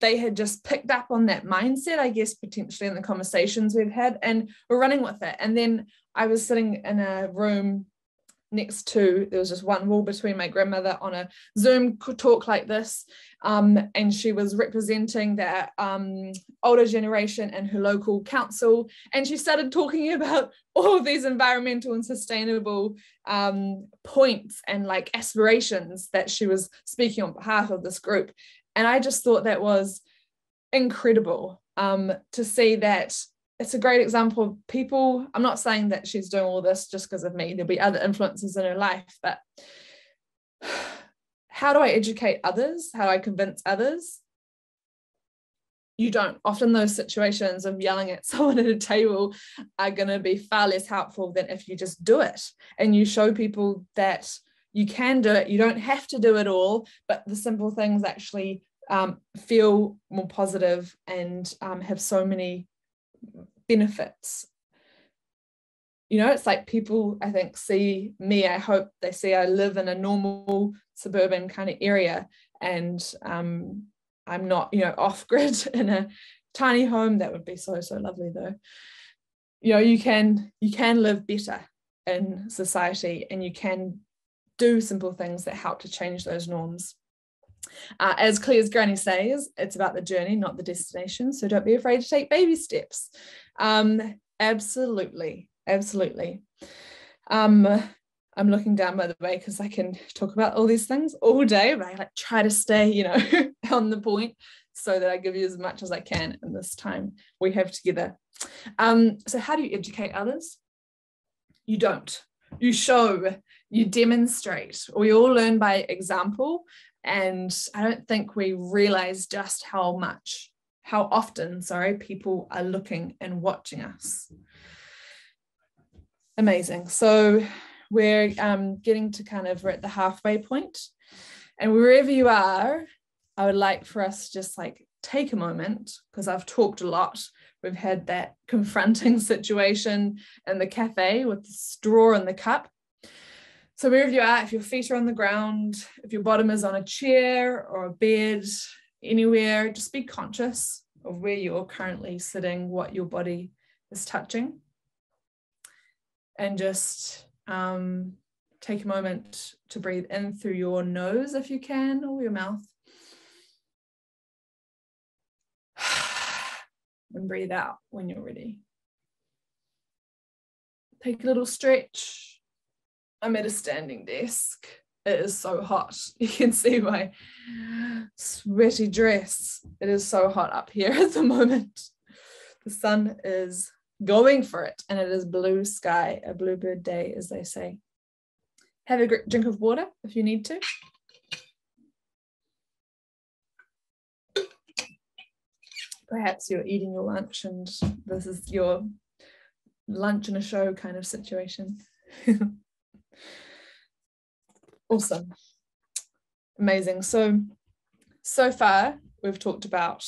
They had just picked up on that mindset, I guess, potentially in the conversations we've had, and were running with it. And then I was sitting in a room next to, there was just one wall between my grandmother on a Zoom talk like this, and she was representing the older generation in her local council, and she started talking about all of these environmental and sustainable points and like aspirations that she was speaking on behalf of this group. And I just thought that was incredible to see that. It's a great example of people. I'm not saying that she's doing all this just because of me. There'll be other influences in her life, but how do I educate others? How do I convince others? You don't. Often those situations of yelling at someone at a table are going to be far less helpful than if you just do it and you show people that you can do it. You don't have to do it all, but the simple things actually feel more positive and have so many benefits. It's like people, I think, see me, I hope they see I live in a normal suburban kind of area, and I'm not, off grid in a tiny home. That would be so lovely though. You can live better in society, and you can do simple things that help to change those norms. As Claire's granny says, it's about the journey, not the destination. So don't be afraid to take baby steps. Absolutely. I'm looking down, by the way, because I can talk about all these things all day, but I try to stay, on the point so that I give you as much as I can in this time we have together. So how do you educate others? You don't. you show, you demonstrate. We all learn by example. And I don't think we realize just how often, people are looking and watching us. Amazing. So we're getting to we're at the halfway point. And wherever you are, I would like for us to just take a moment, because I've talked a lot. We've had that confronting situation in the cafe with the straw in the cup. So wherever you are, if your feet are on the ground, if your bottom is on a chair or a bed, anywhere, just be conscious of where you're currently sitting, what your body is touching. And just take a moment to breathe in through your nose if you can, or your mouth. And breathe out when you're ready. Take a little stretch. I'm at a standing desk. It is so hot. You can see my sweaty dress. It is so hot up here at the moment. The sun is going for it, and it is blue sky, a bluebird day, as they say. Have a drink of water if you need to. Perhaps you're eating your lunch and this is your lunch and a show kind of situation. Awesome. Amazing. So far we've talked about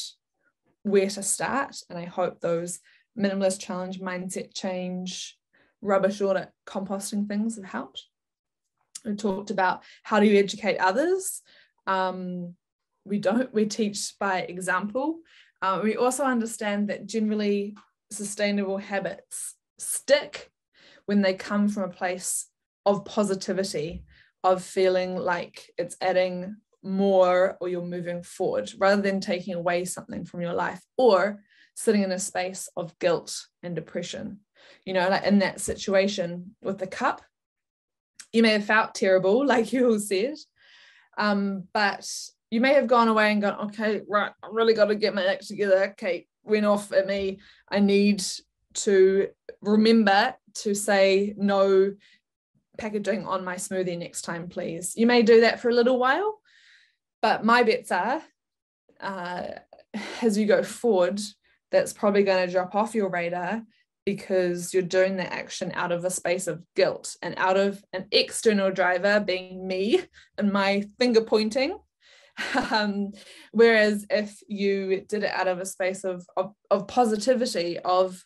where to start, and I hope those minimalist challenge, mindset change, rubbish audit, composting things have helped. We talked about how do you educate others. We teach by example. We also understand that generally sustainable habits stick when they come from a place of positivity, of feeling like it's adding more or you're moving forward, rather than taking away something from your life or sitting in a space of guilt and depression. Like in that situation with the cup, you may have felt terrible, like you all said, but you may have gone away and gone, okay, right, I really got to get my act together. Kate went off at me. I need to remember to say no packaging on my smoothie next time, please. You may do that for a little while, but my bets are, as you go forward, that's probably going to drop off your radar, because you're doing the action out of a space of guilt and out of an external driver being me and my finger pointing. Whereas if you did it out of a space of positivity, of,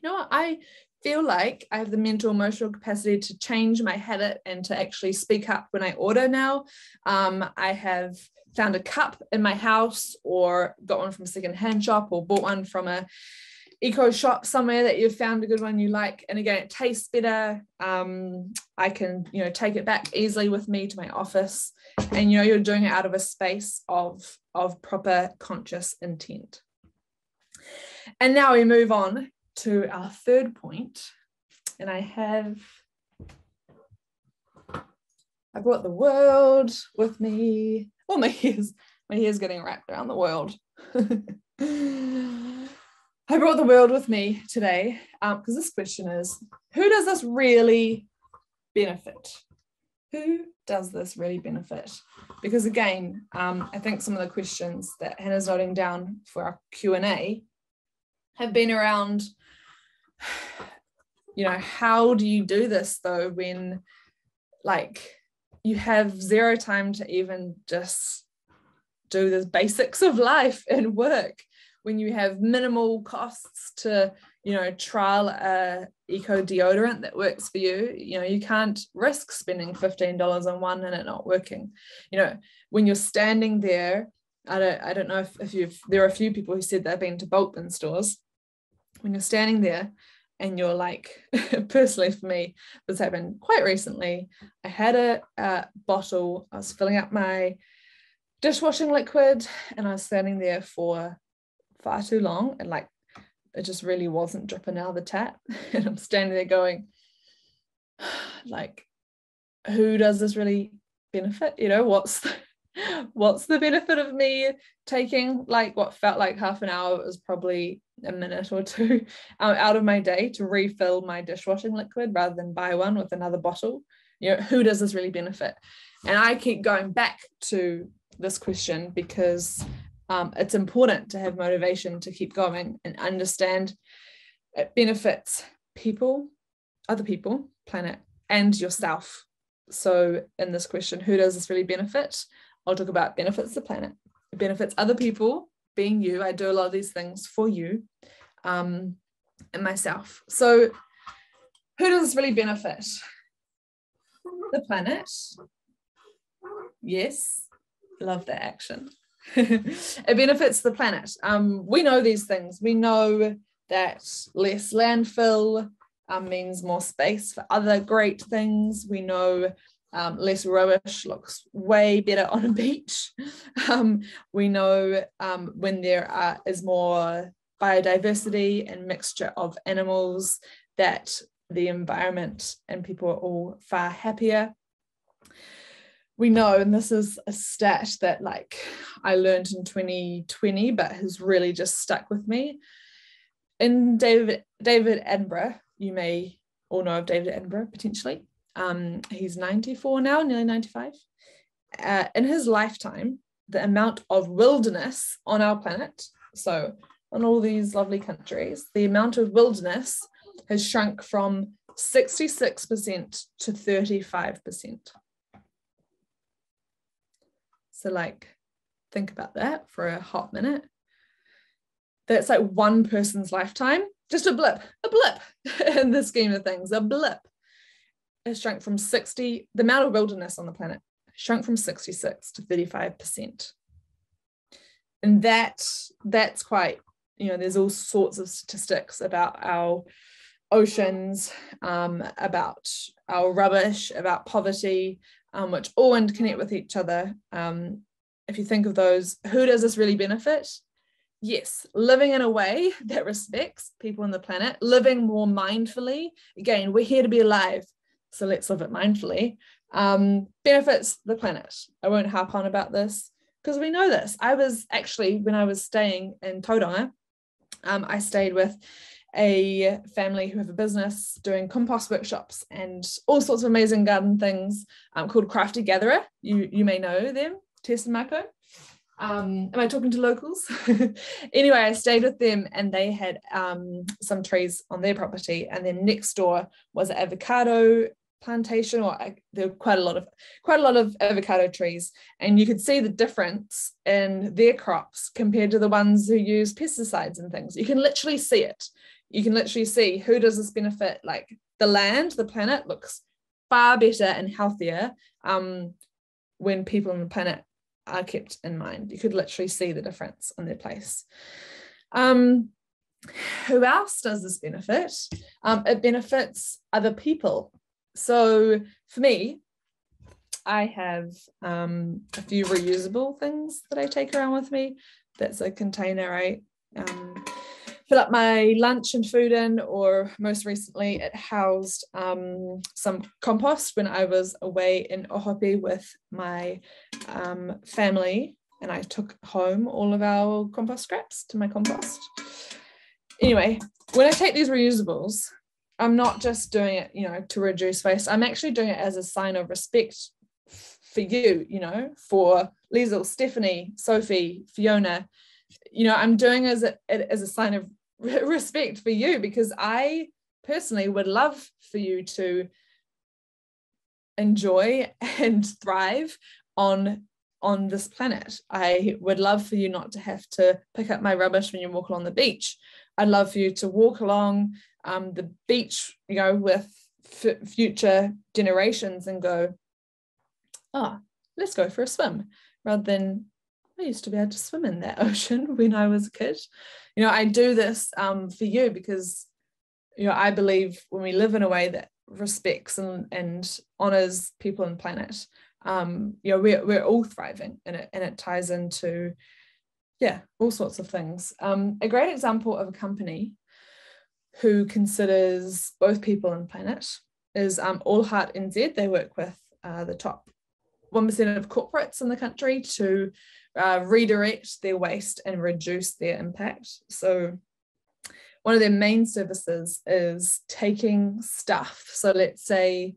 I feel like I have the mental emotional capacity to change my habit and to actually speak up when I order now. I have found a cup in my house, or got one from a secondhand shop, or bought one from a eco shop somewhere that you've found a good one you like, and again, it tastes better. I can take it back easily with me to my office, and you're doing it out of a space of proper conscious intent. And now we move on to our third point, and I brought the world with me. Well, my hair's getting wrapped around the world. I brought the world with me today because this question is, who does this really benefit? Who does this really benefit? Because again, I think some of the questions that Hannah's noting down for our Q&A have been around, how do you do this though when you have zero time to even just do the basics of life and work, when you have minimal costs to, trial a eco deodorant that works for you. You can't risk spending $15 on one and it not working. When you're standing there, I don't know if there are a few people who said they've been to bulk bin stores. When you're standing there and you're personally for me, this happened quite recently. I had a bottle, I was filling up my dishwashing liquid, and I was standing there for far too long, and it just really wasn't dripping out of the tap. And I'm standing there going, who does this really benefit? What's the benefit of me taking what felt like half an hour? It was probably a minute or two out of my day to refill my dishwashing liquid rather than buy one with another bottle? Who does this really benefit? And I keep going back to this question because it's important to have motivation to keep going and understand it benefits people, other people, planet, and yourself. So in this question, who does this really benefit? I'll talk about benefits the planet. It benefits other people, being you. I do a lot of these things for you, and myself. So who does this really benefit? The planet. Yes, love that action. It benefits the planet. We know these things. We know that less landfill means more space for other great things. We know less rubbish looks way better on a beach. We know when there is more biodiversity and mixture of animals, that the environment and people are all far happier. We know, and this is a stat that I learned in 2020, but has really just stuck with me. In David Attenborough, you may all know of David Attenborough potentially. He's 94 now, nearly 95. In his lifetime, the amount of wilderness on our planet, so on all these lovely countries, the amount of wilderness has shrunk from 66% to 35%. So think about that for a hot minute. That's one person's lifetime, just a blip in the scheme of things, a blip. It shrunk from 60, the amount of wilderness on the planet shrunk from 66 to 35%. And that's quite, there's all sorts of statistics about our oceans, about our rubbish, about poverty, which all interconnect with each other. If you think of those, who does this really benefit? Yes, living in a way that respects people on the planet, living more mindfully. Again, we're here to be alive, so let's live it mindfully. Benefits the planet. I won't harp on about this because we know this. I was actually, when I was staying in Tauranga, I stayed with a family who have a business doing compost workshops and all sorts of amazing garden things, called Crafty Gatherer. You may know them, Tess and Marco. Am I talking to locals? Anyway, I stayed with them and they had some trees on their property, and then next door was an avocado plantation, or there were quite a lot of avocado trees, and you could see the difference in their crops compared to the ones who use pesticides and things. You can literally see it. You can literally see, who does this benefit? The land, the planet looks far better and healthier when people on the planet are kept in mind. You could literally see the difference in their place. Who else does this benefit? It benefits other people. So for me, I have a few reusable things that I take around with me. That's a container I fill up my lunch and food in, or most recently it housed some compost when I was away in Ohope with my family, and I took home all of our compost scraps to my compost. Anyway, when I take these reusables, I'm not just doing it, to reduce waste. I'm actually doing it as a sign of respect for you, for Liesl, Stephanie, Sophie, Fiona. I'm doing it as a sign of respect for you, because I personally would love for you to enjoy and thrive on this planet. I would love for you not to have to pick up my rubbish when you walk along the beach. I'd love for you to walk along the beach, with future generations and go, let's go for a swim, rather than, I used to be able to swim in that ocean when I was a kid. I do this for you because, I believe when we live in a way that respects and honors people and planet, we're all thriving, and it ties into, all sorts of things. A great example of a company who considers both people and planet is All Heart NZ. They work with the top 1% of corporates in the country to redirect their waste and reduce their impact. So one of their main services is taking stuff. So let's say,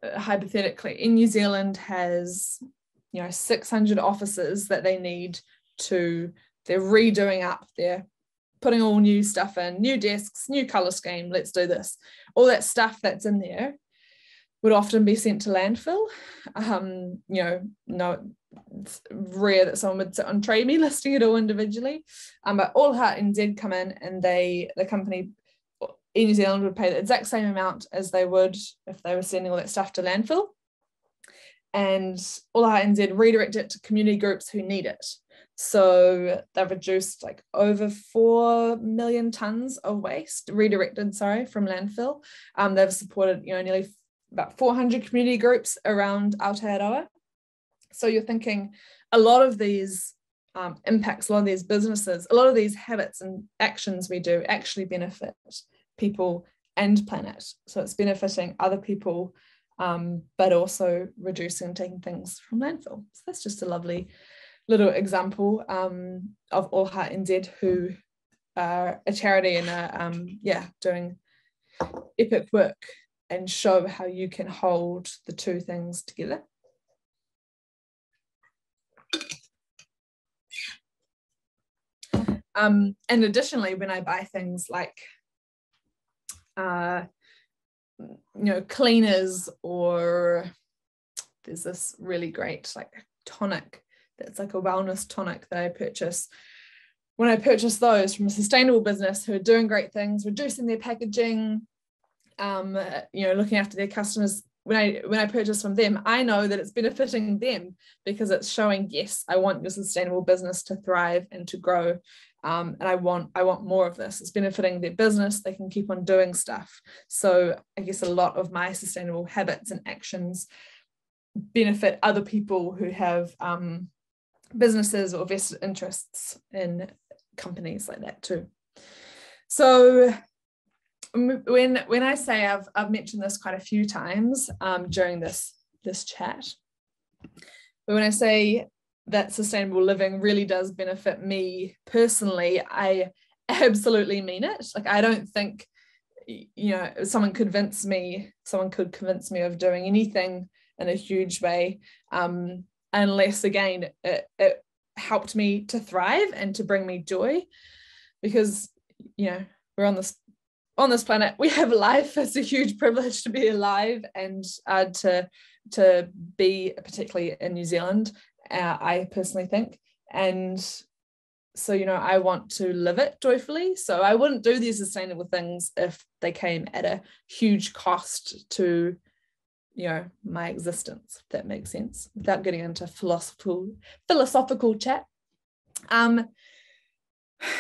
hypothetically, in New Zealand has 600 offices that they need to, they're redoing up, they're putting all new stuff in, new desks, new color scheme, let's do this. All that stuff that's in there would often be sent to landfill. No, it's rare that someone would sit on Trade Me listing it all individually. But All Heart NZ come in, and the company in New Zealand would pay the exact same amount as they would if they were sending all that stuff to landfill. And All Heart NZ redirect it to community groups who need it. So they've reduced like over 4 million tons of waste redirected, from landfill. They've supported, nearly about 400 community groups around Aotearoa. So you're thinking a lot of these impacts, a lot of these businesses, a lot of these habits and actions we do actually benefit people and planet. So it's benefiting other people, but also reducing and taking things from landfill. So that's just a lovely little example of All Heart NZ, who are a charity and are doing epic work, and show how you can hold the two things together. And additionally, when I buy things like cleaners, or there's this really great like tonic that's like a wellness tonic that I purchase. When I purchase those from a sustainable business who are doing great things, reducing their packaging, looking after their customers, when I purchase from them, I know that it's benefiting them, because it's showing, yes, I want your sustainable business to thrive and to grow, and I want more of this. It's benefiting their business. They can keep on doing stuff. So I guess a lot of my sustainable habits and actions benefit other people who have businesses or vested interests in companies like that too. So when I say, I've mentioned this quite a few times during this chat, but when I say that sustainable living really does benefit me personally, I absolutely mean it. Like, I don't think someone could convince me of doing anything in a huge way, unless again it helped me to thrive and to bring me joy, because we're on this planet, we have life. It's a huge privilege to be alive, and to be, particularly in New Zealand, I personally think. And so I want to live it joyfully. So I wouldn't do these sustainable things if they came at a huge cost to my existence, if that makes sense, without getting into philosophical chat.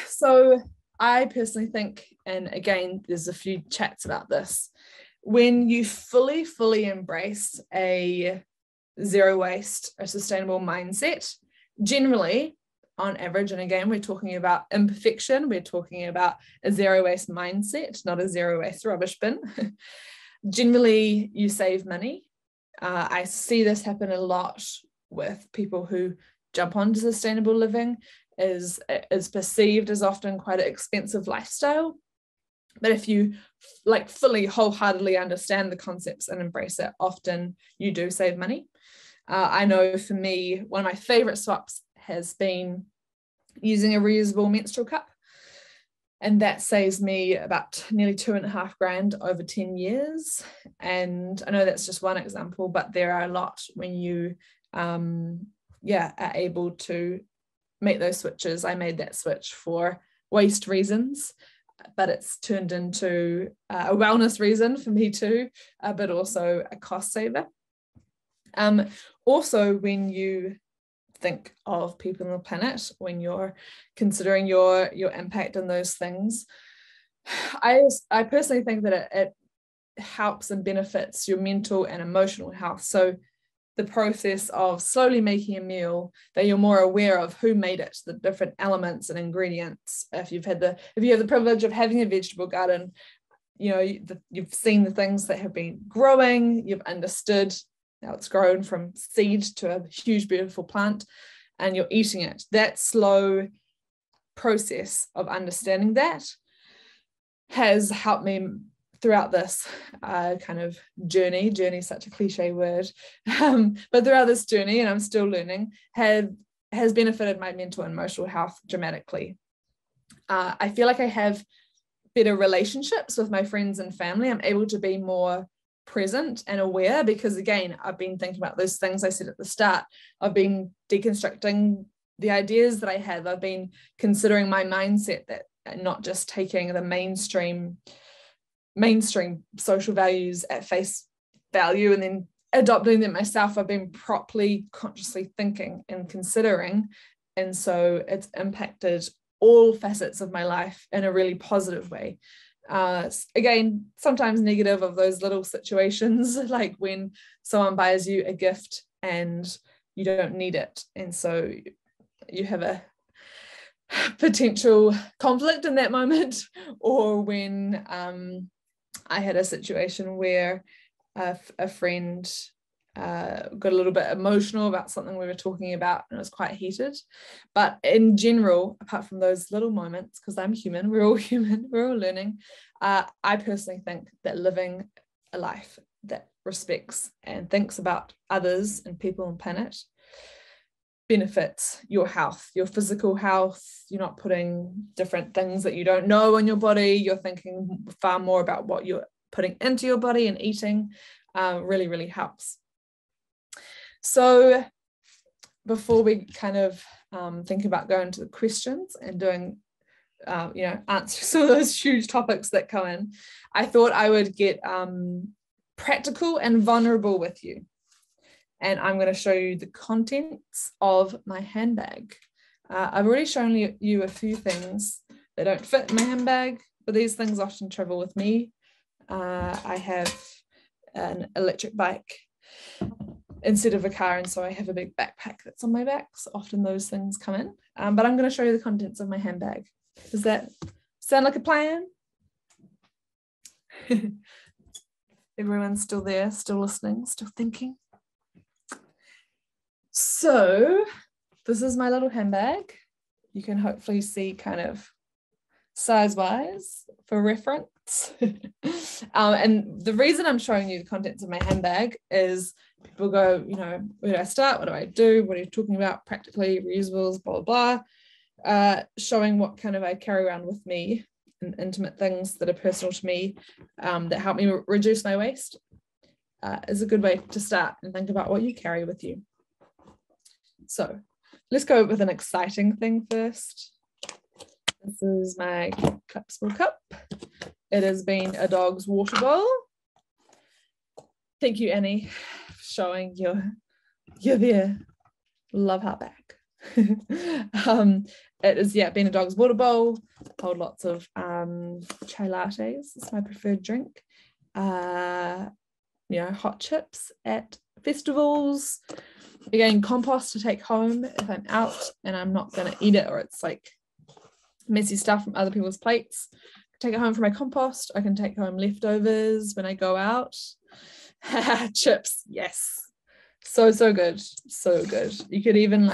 So I personally think, and again, there's a few chats about this, when you fully embrace a zero waste or sustainable mindset, generally, on average, and again, we're talking about imperfection, we're talking about a zero waste mindset, not a zero waste rubbish bin. Generally, you save money. I see this happen a lot with people who jump onto sustainable living. Is perceived as often quite an expensive lifestyle. But if you fully wholeheartedly understand the concepts and embrace it, often you do save money. I know for me, one of my favorite swaps has been using a reusable menstrual cup. And that saves me about nearly $2,500 over 10 years. And I know that's just one example, but there are a lot when you are able to make those switches. I made that switch for waste reasons, but it's turned into a wellness reason for me too, but also a cost saver. Also, when you think of people on the planet, when you're considering your impact on those things, I personally think that it helps and benefits your mental and emotional health. So the process of slowly making a meal, that you're more aware of who made it, the different elements and ingredients. If you have the privilege of having a vegetable garden, you've seen the things that have been growing, you've understood how it's grown from seed to a huge, beautiful plant, and you're eating it. That slow process of understanding that has helped me throughout this kind of journey is such a cliche word, but throughout this journey, and I'm still learning, has benefited my mental and emotional health dramatically. I feel like I have better relationships with my friends and family. I'm able to be more present and aware because, again, I've been thinking about those things I said at the start. I've been deconstructing the ideas that I have. I've been considering my mindset, that not just taking the mainstream social values at face value and then adopting them myself. I've been properly consciously thinking and considering, and so it's impacted all facets of my life in a really positive way. Again, sometimes negative, of those little situations like when someone buys you a gift and you don't need it, and so you have a potential conflict in that moment, or when I had a situation where a friend got a little bit emotional about something we were talking about, and it was quite heated. But in general, apart from those little moments, because I'm human, we're all human, we're all learning, I personally think that living a life that respects and thinks about others and people and planet benefits your health, your physical health. You're not putting different things that you don't know in your body. You're thinking far more about what you're putting into your body, and eating really, really helps. So before we kind of think about going to the questions and doing, answer some of those huge topics that come in, I thought I would get practical and vulnerable with you. And I'm going to show you the contents of my handbag. I've already shown you a few things that don't fit in my handbag, but these things often travel with me. I have an electric bike instead of a car, and so I have a big backpack that's on my back, so often those things come in. But I'm going to show you the contents of my handbag. Does that sound like a plan? Everyone's still there, still listening, still thinking? So this is my little handbag. You can hopefully see kind of size-wise for reference. And the reason I'm showing you the contents of my handbag is people go, where do I start? What do I do? What are you talking about? Practically, reusables, blah, blah, blah. Showing what kind of I carry around with me and intimate things that are personal to me that help me reduce my waste is a good way to start and think about what you carry with you. So let's go with an exciting thing first. This is my collapsible cup. It has been a dog's water bowl. Thank you, Annie, for showing you're there. Love her back. It has been a dog's water bowl. Hold lots of chai lattes. It's my preferred drink. Hot chips at festivals. Again, compost to take home if I'm out and I'm not going to eat it, or it's like messy stuff from other people's plates. Take it home for my compost. I can take home leftovers when I go out. Chips, yes. So good. So good. You could even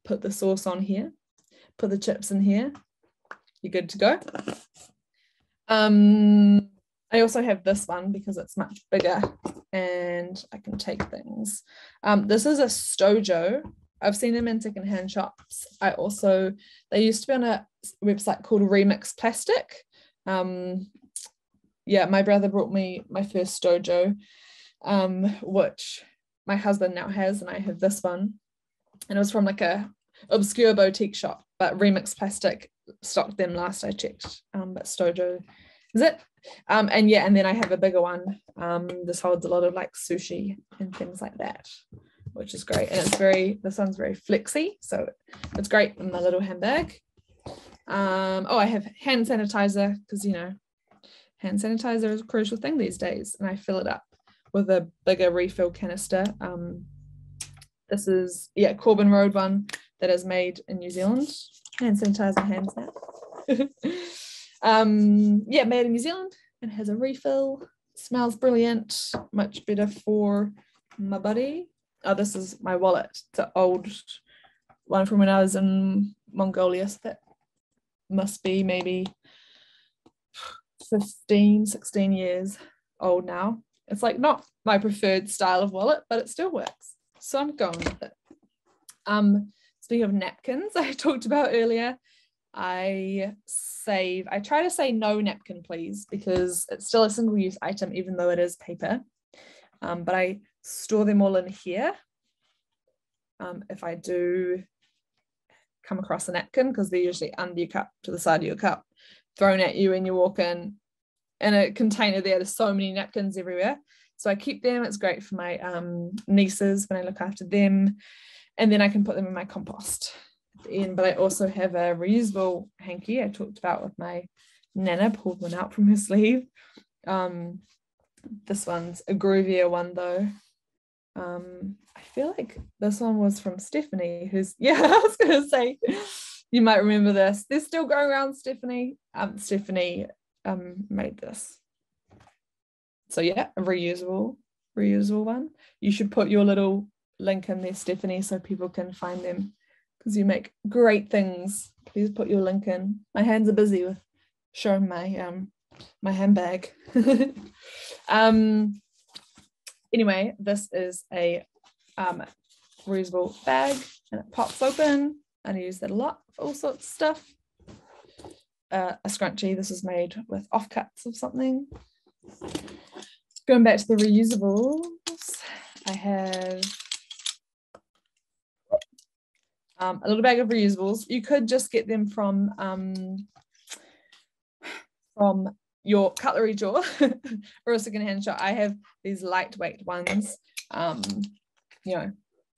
put the sauce on here, put the chips in here. You're good to go. I also have this one because it's much bigger and I can take things. This is a Stojo. I've seen them in secondhand shops. They used to be on a website called Remix Plastic. My brother brought me my first Stojo, which my husband now has, and I have this one. And it was from like a obscure boutique shop, but Remix Plastic stocked them last I checked. But Stojo is it. And then I have a bigger one. This holds a lot of like sushi and things like that, which is great. And this one's very flexy, so it's great in my little handbag. I have hand sanitizer because hand sanitizer is a crucial thing these days, and I fill it up with a bigger refill canister. This is Corbin Road one that is made in New Zealand. Hand sanitizer, hands now. Made in New Zealand and has a refill. Smells brilliant, much better for my body. Oh, this is my wallet. It's an old one from when I was in Mongolia, so that must be maybe 15, 16 years old now. It's like not my preferred style of wallet, but it still works. So I'm going with it. Speaking of napkins, I talked about earlier, I try to say no napkin, please, because it's still a single-use item, even though it is paper. But I store them all in here. If I do come across a napkin, because they're usually under your cup, to the side of your cup, thrown at you when you walk in a container there. There's so many napkins everywhere. So I keep them. It's great for my nieces when I look after them. And then I can put them in my compost at the end. But I also have a reusable hanky I talked about with my Nana, pulled one out from her sleeve. This one's a groovier one though. I feel like this one was from Stephanie, who's, yeah, I was going to say, you might remember this. They're still going around, Stephanie. Stephanie made this. So yeah, a reusable one. You should put your little link in there, Stephanie, so people can find them, because you make great things. Please put your link in. My hands are busy with showing my my handbag. Anyway, this is a reusable bag, and it pops open, and I use that a lot for all sorts of stuff. A scrunchie. This is made with offcuts of something. Going back to the reusables, I have a little bag of reusables. You could just get them from your cutlery drawer or a secondhand shop. I have these lightweight ones. You know,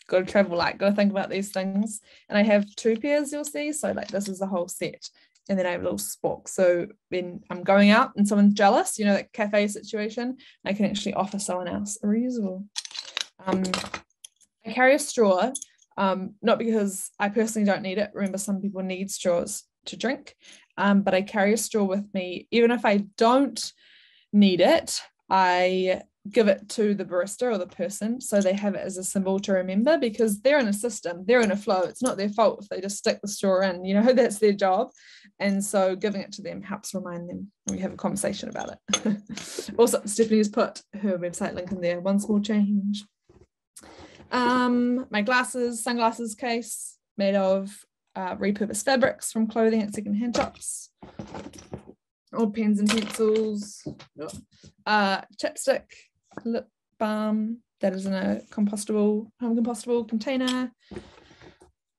got to travel light, got to think about these things. And I have 2 pairs, you'll see. So like this is the whole set. And then I have a little spork. So when I'm going out and someone's jealous, you know, that cafe situation, I can actually offer someone else a reusable. I carry a straw, not because I personally don't need it. Remember, some people need straws to drink, but I carry a straw with me. Even if I don't need it, I give it to the barista or the person so they have it as a symbol to remember, because they're in a system, they're in a flow. It's not their fault if they just stick the straw in, you know, that's their job. And so giving it to them helps remind them. We have a conversation about it. Also, Stephanie's put her website link in there. One small change. My glasses, sunglasses case made of repurposed fabrics from clothing at secondhand shops. Old pens and pencils. Chapstick, lip balm that is in a home compostable container.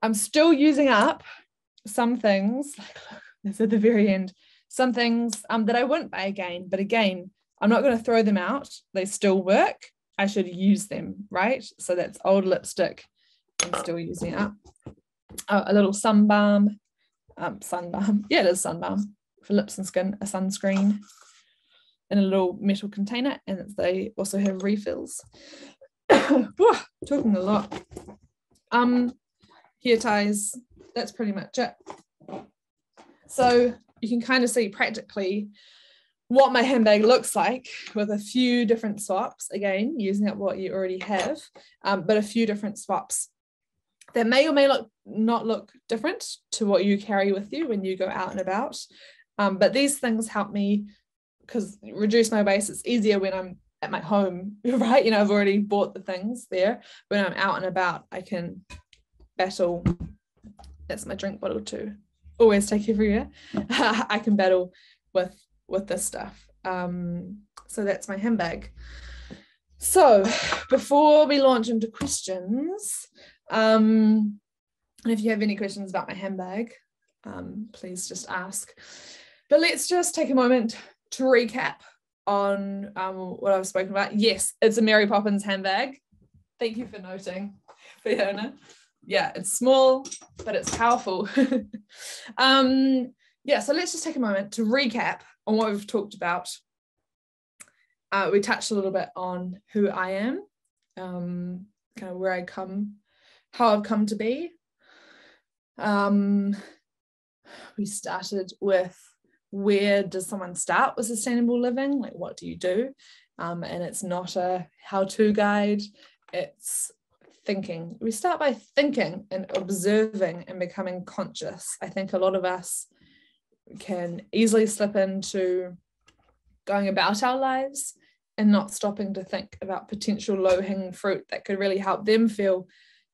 I'm still using up some things, like look, this at the very end, some things that I wouldn't buy again, but again, I'm not going to throw them out. They still work. I should use them, right? So that's old lipstick. I'm still using it up. A little sun balm. Yeah, it is sun balm for lips and skin, a sunscreen in a little metal container, and they also have refills. Talking a lot. Hair ties, that's pretty much it. So you can kind of see practically what my handbag looks like with a few different swaps, again, using up what you already have, but a few different swaps that may or may not look different to what you carry with you when you go out and about. But these things help me because reduce my waste. It's easier when I'm at my home, right? You know, I've already bought the things there. When I'm out and about, I can battle. That's my drink bottle too. Always take everywhere. I can battle with this stuff. So that's my handbag. So before we launch into questions, and if you have any questions about my handbag, please just ask. But let's just take a moment to recap on what I've spoken about. Yes, it's a Mary Poppins handbag. Thank you for noting, Fiona. Yeah, it's small, but it's powerful. Yeah, so let's just take a moment to recap on what we've talked about. We touched a little bit on who I am, kind of where I come, how I've come to be. We started with, where does someone start with sustainable living? Like, what do you do? And it's not a how-to guide, it's thinking. We start by thinking and observing and becoming conscious. I think a lot of us can easily slip into going about our lives and not stopping to think about potential low-hanging fruit that could really help them feel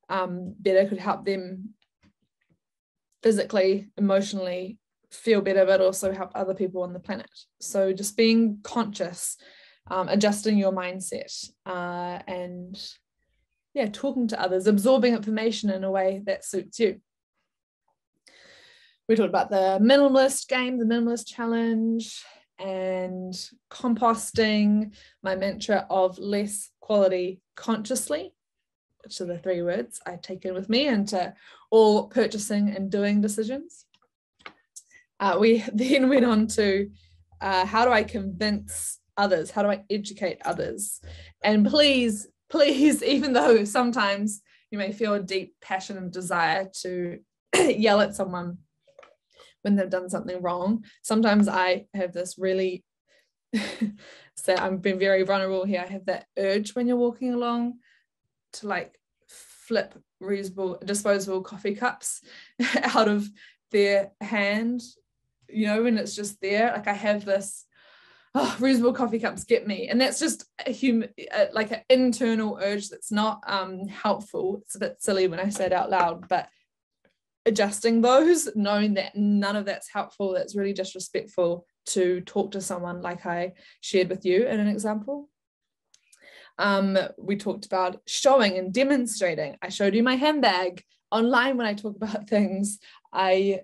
better, could help them physically, emotionally feel better, but also help other people on the planet. So just being conscious, adjusting your mindset, and talking to others, absorbing information in a way that suits you. We talked about the minimalist game, the minimalist challenge, and composting, my mantra of less quality consciously, which are the 3 words I take in with me into all purchasing and doing decisions. We then went on to how do I convince others? How do I educate others? And please, even though sometimes you may feel a deep passion and desire to yell at someone when they've done something wrong, sometimes I have this really, so I'm being very vulnerable here, I have that urge when you're walking along to like flip reusable, disposable coffee cups out of their hand, you know, when it's just there. Like I have this, reusable coffee cups get me, and that's just like an internal urge that's not helpful. It's a bit silly when I say it out loud, but adjusting those, knowing that none of that's helpful, that's really disrespectful to talk to someone like I shared with you in an example. We talked about showing and demonstrating. I showed you my handbag. Online when I talk about things, I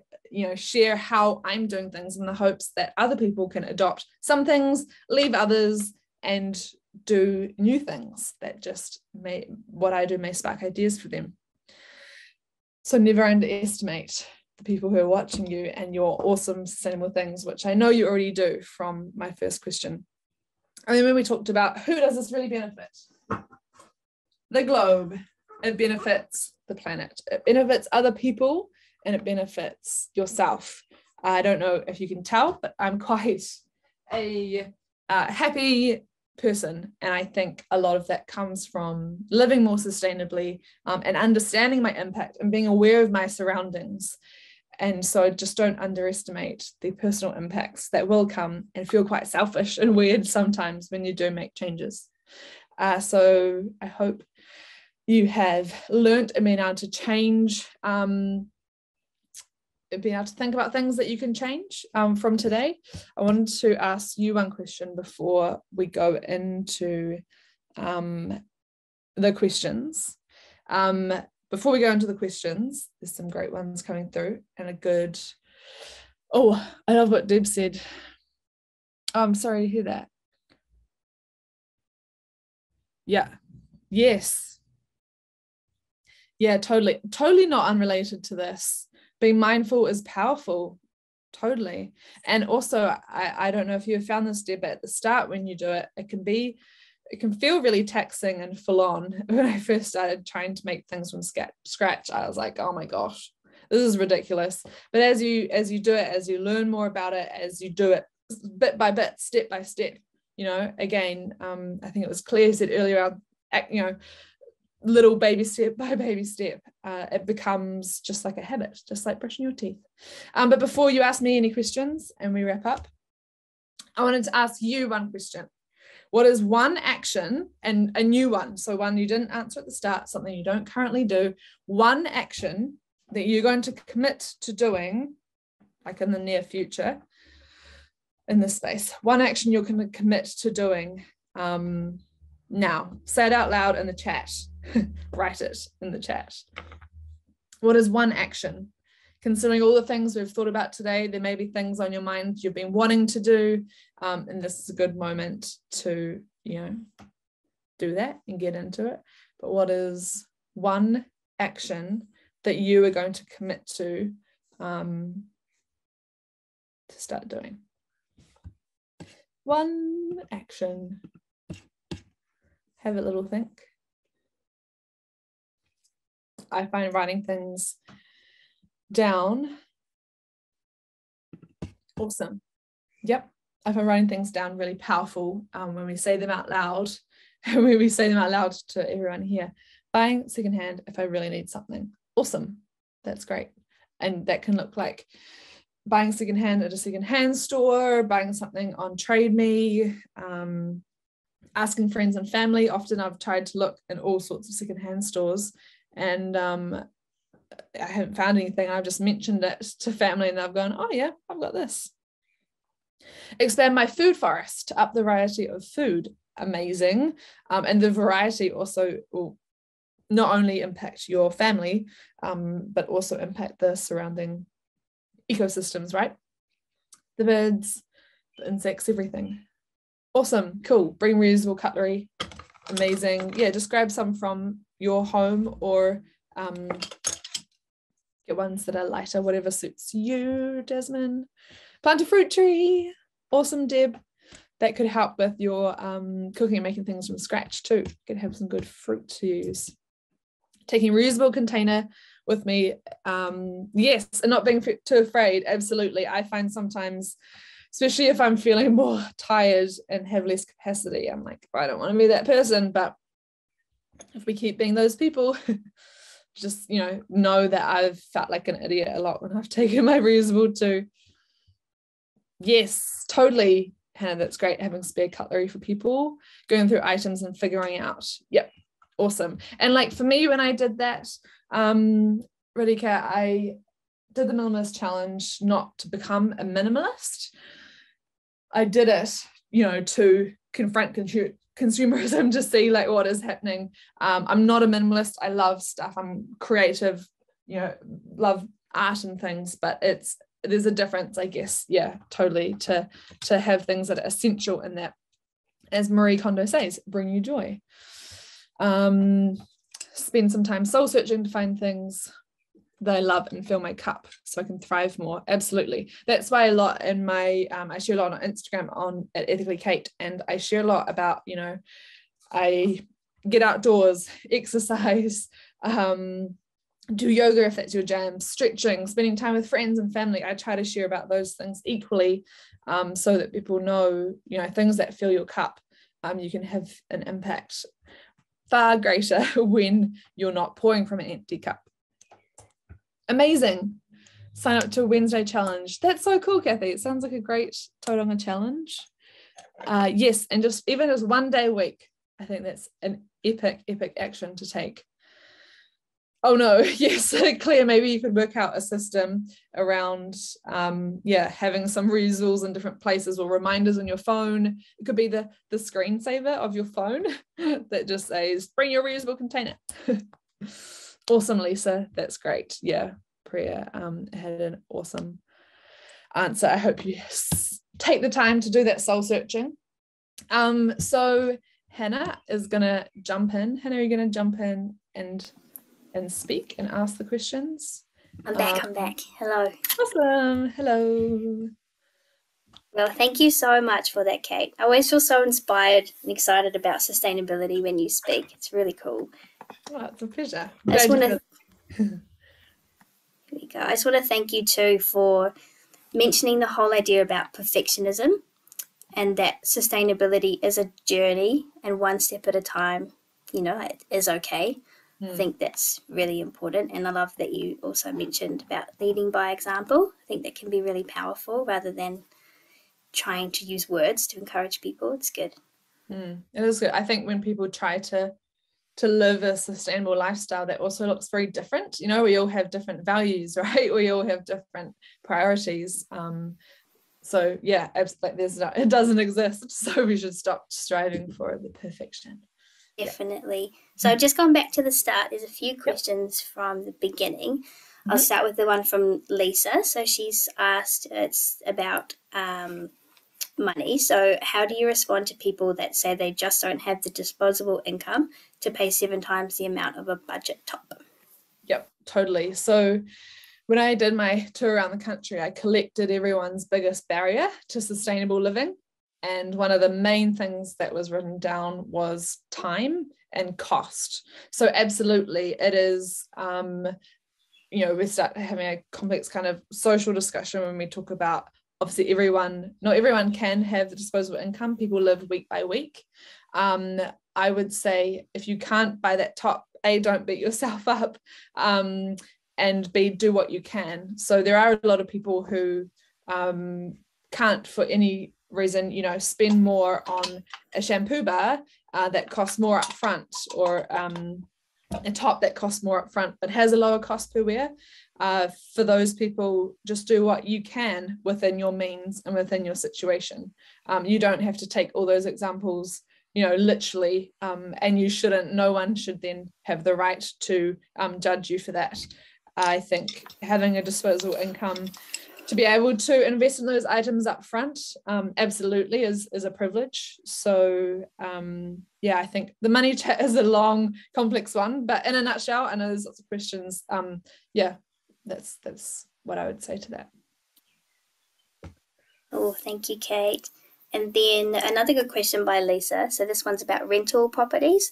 share how I'm doing things in the hopes that other people can adopt some things, leave others, and do new things that just what I do may spark ideas for them. So never underestimate the people who are watching you and your awesome sustainable things, which I know you already do from my first question. And then when we talked about who does this really benefit? The globe. It benefits the planet. It benefits other people, and it benefits yourself. I don't know if you can tell, but I'm quite a happy person, and I think a lot of that comes from living more sustainably, and understanding my impact and being aware of my surroundings. And so just don't underestimate the personal impacts that will come and feel quite selfish and weird sometimes when you do make changes. So I hope you have learnt and been able to change, being able to think about things that you can change from today. I wanted to ask you one question before we go into the questions. Before we go into the questions, there's some great ones coming through, and a good, I love what Deb said. Oh, I'm sorry to hear that. Yeah, yes. Yeah, totally not unrelated to this. Being mindful is powerful, totally. And also, I don't know if you have found this, Deb, at the start when you do it, it can feel really taxing and full on. When I first started trying to make things from scratch, I was like, oh my gosh, this is ridiculous. But as you do it, as you learn more about it, as you do it bit by bit, step by step, again, I think it was Claire said earlier, little baby step by baby step, it becomes just like a habit, just like brushing your teeth. But before you ask me any questions and we wrap up, I wanted to ask you one question. What is one action, and a new one, so one you didn't answer at the start, something you don't currently do, one action that you're going to commit to doing, like in the near future, in this space, one action you're going to commit to doing now? Say it out loud in the chat. Write it in the chat. What is one action? Considering all the things we've thought about today, there may be things on your mind you've been wanting to do, and this is a good moment to, do that and get into it. But what is one action that you are going to commit to start doing? One action. Have a little think. I find writing things down awesome. Yep, I find writing things down really powerful when we say them out loud. When we say them out loud to everyone here. Buying secondhand if I really need something. Awesome. That's great. And that can look like buying secondhand at a secondhand store, buying something on Trade Me, asking friends and family. Often I've tried to look in all sorts of secondhand stores, and I haven't found anything. I've just mentioned it to family and they've gone, oh yeah, I've got this. Expand my food forest to up the variety of food. Amazing. And the variety also will not only impact your family, but also impact the surrounding ecosystems, right? The birds, the insects, everything. Awesome, cool. Bring reusable cutlery. Amazing. Yeah, just grab some from your home, or get ones that are lighter, whatever suits you, Jasmine. Plant a fruit tree. Awesome, Deb. That could help with your cooking and making things from scratch too. You could have some good fruit to use. Taking reusable container with me. Yes, and not being too afraid. Absolutely. I find sometimes, especially if I'm feeling more tired and have less capacity, I'm like, I don't want to be that person. But if we keep being those people, just, know that I've felt like an idiot a lot when I've taken my reusable too. Yes, totally, Hannah, that's great, having spare cutlery for people, going through items and figuring out. Yep, awesome. And like for me, when I did that, Radhika, I did the minimalist challenge not to become a minimalist. I did it, to confront consumerism, to see like what is happening. I'm not a minimalist. I love stuff. I'm creative, love art and things, but there's a difference, I guess, yeah, totally, to have things that are essential in that, as Marie Kondo says, bring you joy. Spend some time soul searching to find things that I love and fill my cup so I can thrive more. Absolutely. That's why a lot in my, I share a lot on Instagram at Ethically Kate, and I share a lot about, I get outdoors, exercise, do yoga if that's your jam, stretching, spending time with friends and family. I try to share about those things equally, so that people know, things that fill your cup, you can have an impact far greater when you're not pouring from an empty cup. Amazing. Sign up to a Wednesday challenge. That's so cool, Kathy. It sounds like a great Tauranga challenge. Yes, and just even as one day a week, I think that's an epic action to take. Oh no, yes, Claire, maybe you could work out a system around, having some reusables in different places or reminders on your phone. It could be the screensaver of your phone that just says, bring your reusable container. Awesome, Lisa. That's great. Yeah, Priya had an awesome answer. I hope you take the time to do that soul searching. So Hannah is going to jump in. Hannah, are you going to jump in and speak and ask the questions? I'm back. Hello. Awesome. Hello. Well, thank you so much for that, Kate. I always feel so inspired and excited about sustainability when you speak. It's really cool. Oh, it's a pleasure. I just want to thank you too for mentioning the whole idea about perfectionism, and that sustainability is a journey and one step at a time, it is okay. I think that's really important. And I love that you also mentioned about leading by example. I think that can be really powerful rather than trying to use words to encourage people. It's good. It is good. I think when people try to live a sustainable lifestyle, that also looks very different. We all have different values, right? We all have different priorities. So yeah, absolutely, it doesn't exist. So we should stop striving for the perfection. Definitely. So I've just gone back to the start. There's a few questions from the beginning. I'll start with the one from Lisa. So she's asked, it's about money. So how do you respond to people that say they just don't have the disposable income to pay 7 times the amount of a budget top? Yep, totally. So when I did my tour around the country, I collected everyone's biggest barrier to sustainable living. And one of the main things that was written down was time and cost. So absolutely, it is, we start having a complex kind of social discussion when we talk about, obviously not everyone can have the disposable income. People live week by week. I would say if you can't buy that top, don't beat yourself up. and B, do what you can. So there are a lot of people who can't, for any reason, you know, spend more on a shampoo bar that costs more up front, or a top that costs more up front but has a lower cost per wear. For those people, just do what you can within your means and within your situation. You don't have to take all those examples, you know, literally, and you shouldn't. No one should then have the right to judge you for that. I think having a disposable income to be able to invest in those items up front absolutely is a privilege. So yeah, I think the money chat is a long, complex one, but in a nutshell, I know there's lots of questions. Yeah, that's what I would say to that. Oh, thank you, Kate. And then another good question by Lisa. So this one's about rental properties.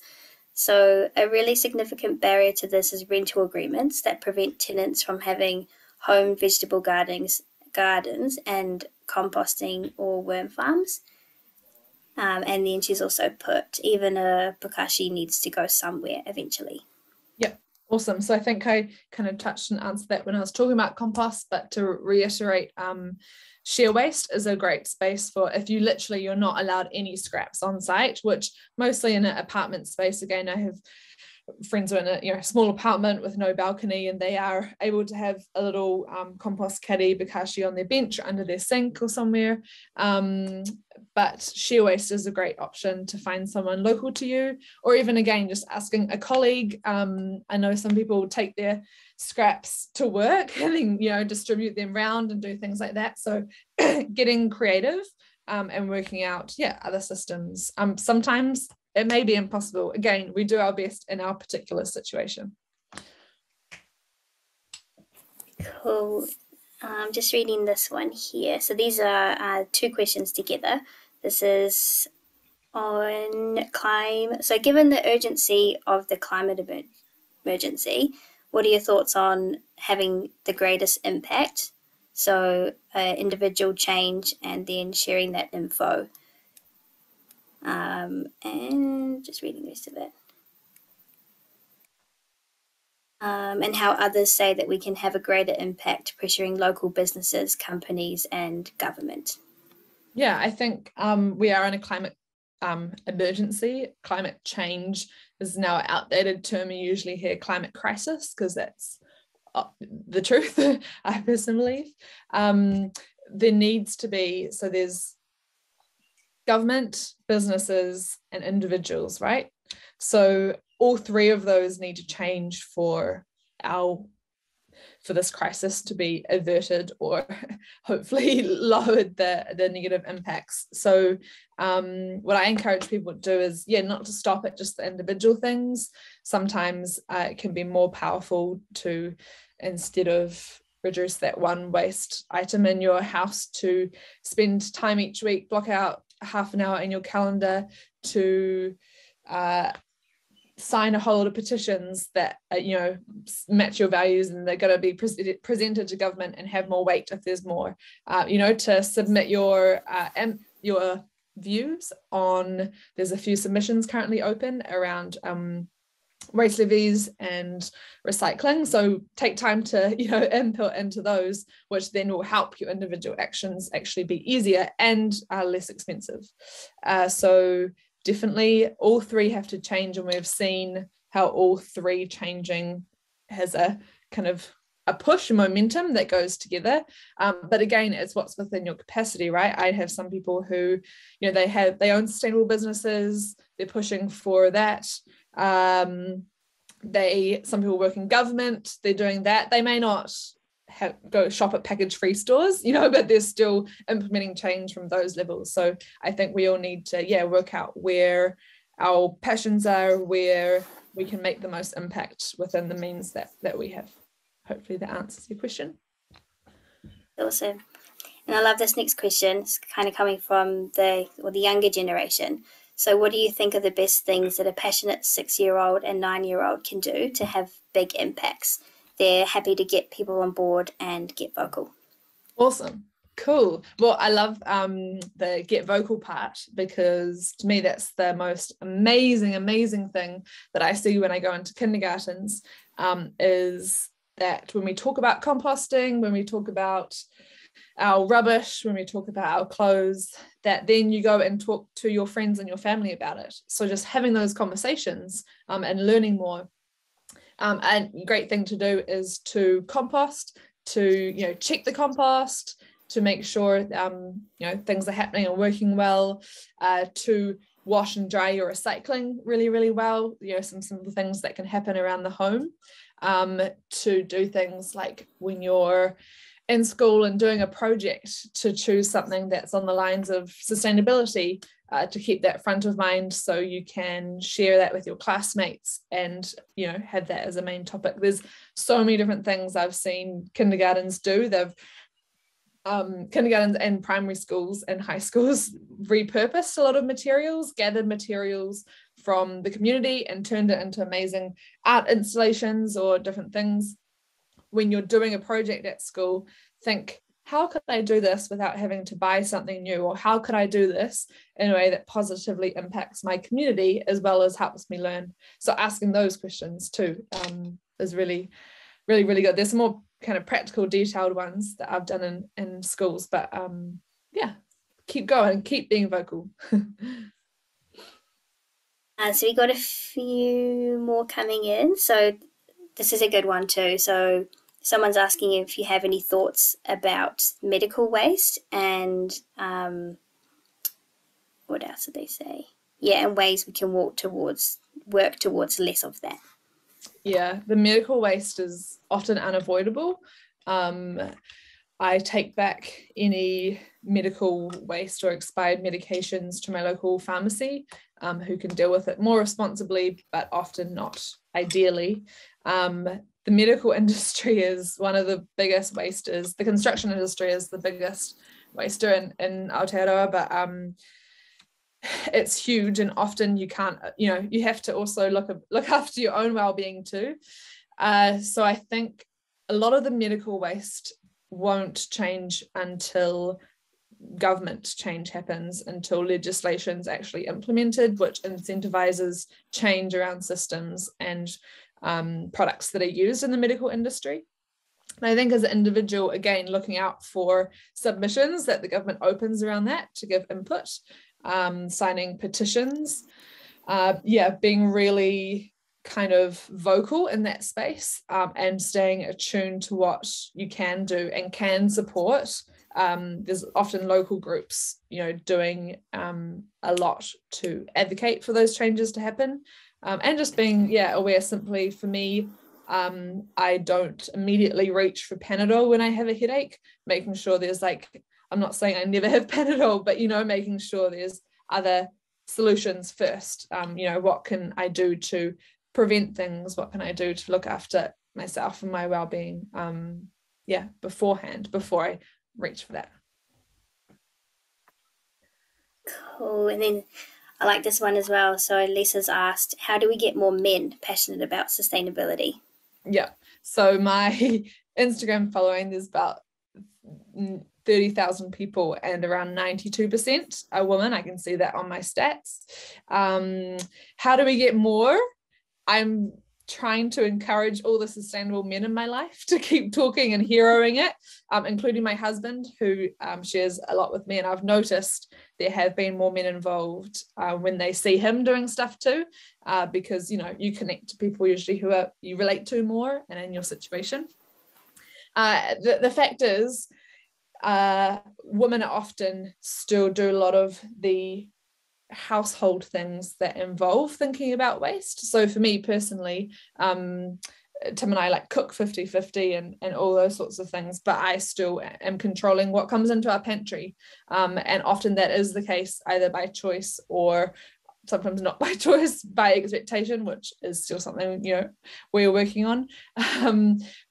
So a really significant barrier to this is rental agreements that prevent tenants from having home vegetable gardens and composting or worm farms. And then she's also put, even a bokashi needs to go somewhere eventually. Yeah, awesome. So I think I kind of touched and answered that when I was talking about compost, but to reiterate, share waste is a great space for if you're not allowed any scraps on site, which mostly in an apartment space. Again, I have friends who are in a small apartment with no balcony, and they are able to have a little compost caddy, bokashi on their bench or under their sink or somewhere. But share waste is a great option to find someone local to you, or even again just asking a colleague. I know some people take their scraps to work and then distribute them around and do things like that. So getting creative and working out other systems. Sometimes it may be impossible. Again, we do our best in our particular situation. Cool. I'm just reading this one here. So these are two questions together. This is on climate. So given the urgency of the climate emergency, what are your thoughts on having the greatest impact? So individual change and then sharing that info. And just reading the rest of it. And how others say that we can have a greater impact pressuring local businesses, companies, and government. Yeah, I think we are in a climate emergency. Climate change is now an outdated term. You usually hear climate crisis because that's the truth, I personally believe. There needs to be, so there's government, businesses, and individuals, right? So all three of those need to change for this crisis to be averted or hopefully lowered the negative impacts. So what I encourage people to do is not to stop at just the individual things. Sometimes it can be more powerful to, instead of reduce that one waste item in your house, to spend time each week, block out half an hour in your calendar to sign a whole lot of petitions that match your values, and they're going to be presented to government and have more weight if there's more. To submit your views on. There's a few submissions currently open around waste levies and recycling. So take time to input into those, which then will help your individual actions actually be easier and less expensive. So definitely all three have to change, and we've seen how all three changing has a kind of a push, a momentum that goes together. But again, it's what's within your capacity, right? I have some people who, they own sustainable businesses, they're pushing for that. Some people work in government, they're doing that. They may not go shop at package-free stores, but they're still implementing change from those levels. So I think we all need to, work out where our passions are, where we can make the most impact within the means that we have. Hopefully that answers your question. Awesome. And I love this next question. It's kind of coming from the younger generation. So what do you think are the best things that a passionate 6-year-old and 9-year-old can do to have big impacts? They're happy to get people on board and get vocal. Awesome. Cool. Well, I love the get vocal part, because to me that's the most amazing thing that I see when I go into kindergartens, is that when we talk about composting, when we talk about our rubbish, when we talk about our clothes, that then you go and talk to your friends and your family about it. So just having those conversations and learning more. And a great thing to do is to compost, to check the compost, to make sure things are happening and working well, to wash and dry your recycling really, really well. Some simple things that can happen around the home, to do things like when you're in school and doing a project, to choose something that's on the lines of sustainability, to keep that front of mind so you can share that with your classmates and have that as a main topic. There's so many different things I've seen kindergartens do. Kindergartens and primary schools and high schools repurposed a lot of materials, gathered materials from the community and turned it into amazing art installations or different things. When you're doing a project at school, think, how could I do this without having to buy something new? Or how could I do this in a way that positively impacts my community as well as helps me learn? So asking those questions too is really, really, really good. There's some more kind of practical, detailed ones that I've done in schools, but keep going, keep being vocal. So we got a few more coming in. So this is a good one too. So someone's asking if you have any thoughts about medical waste and what else did they say? Yeah, and ways we can work towards less of that. Yeah, the medical waste is often unavoidable. I take back any medical waste or expired medications to my local pharmacy, who can deal with it more responsibly, but often not ideally. The medical industry is one of the biggest wasters. The construction industry is the biggest waster in Aotearoa, but it's huge, and often you can't, you have to also look after your own well-being too. So I think a lot of the medical waste won't change until government change happens, until legislation's actually implemented, which incentivizes change around systems and products that are used in the medical industry. And I think as an individual, again, looking out for submissions that the government opens around that to give input, signing petitions, being really kind of vocal in that space, and staying attuned to what you can do and can support. There's often local groups, doing a lot to advocate for those changes to happen, and just being aware. Simply for me, I don't immediately reach for Panadol when I have a headache, making sure there's I'm not saying I never have Panadol, but making sure there's other solutions first. What can I do to prevent things? What can I do to look after myself and my well-being beforehand, before I reach for that. Cool. And then I like this one as well. So Lisa's asked, how do we get more men passionate about sustainability? Yeah. So my Instagram following, there's about 30,000 people and around 92% are women. I can see that on my stats. How do we get more? I'm trying to encourage all the sustainable men in my life to keep talking and heroing it, including my husband, who shares a lot with me. And I've noticed there have been more men involved when they see him doing stuff too, because, you connect to people usually who you relate to more and in your situation. The fact is, women often still do a lot of the household things that involve thinking about waste. So for me personally, Tim and I cook 50-50 and all those sorts of things, but I still am controlling what comes into our pantry, and often that is the case either by choice or sometimes not by choice, by expectation, which is still something we're working on.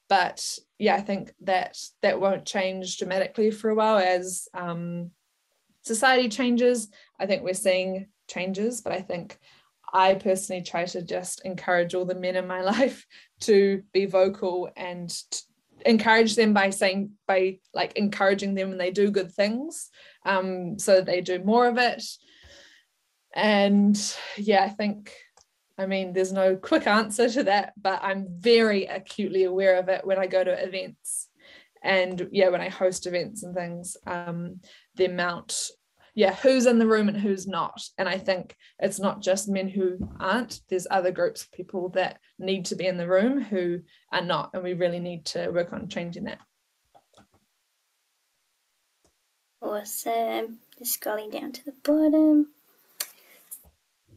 But I think that won't change dramatically for a while as society changes. I think we're seeing changes, but I think I personally try to just encourage all the men in my life to be vocal and encourage them by encouraging them when they do good things, so that they do more of it. And I think I mean, there's no quick answer to that, but I'm very acutely aware of it when I go to events and when I host events and things, the amount, who's in the room and who's not. And I think it's not just men who aren't, there's other groups of people that need to be in the room who are not, and we really need to work on changing that. Awesome. Just scrolling down to the bottom.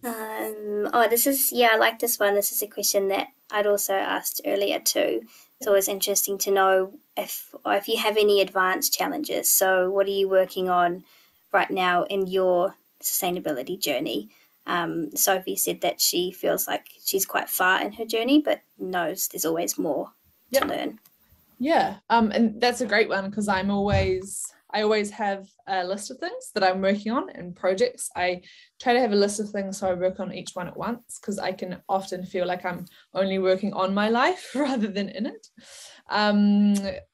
I like this one. This is a question that I'd also asked earlier too. It's always interesting to know if you have any advanced challenges. So what are you working on right now in your sustainability journey? Sophie said that she feels like she's quite far in her journey, but knows there's always more to learn. Yeah, and that's a great one because I always have a list of things that I'm working on and projects. I try to have a list of things so I work on each one at once, because I can often feel like I'm only working on my life rather than in it.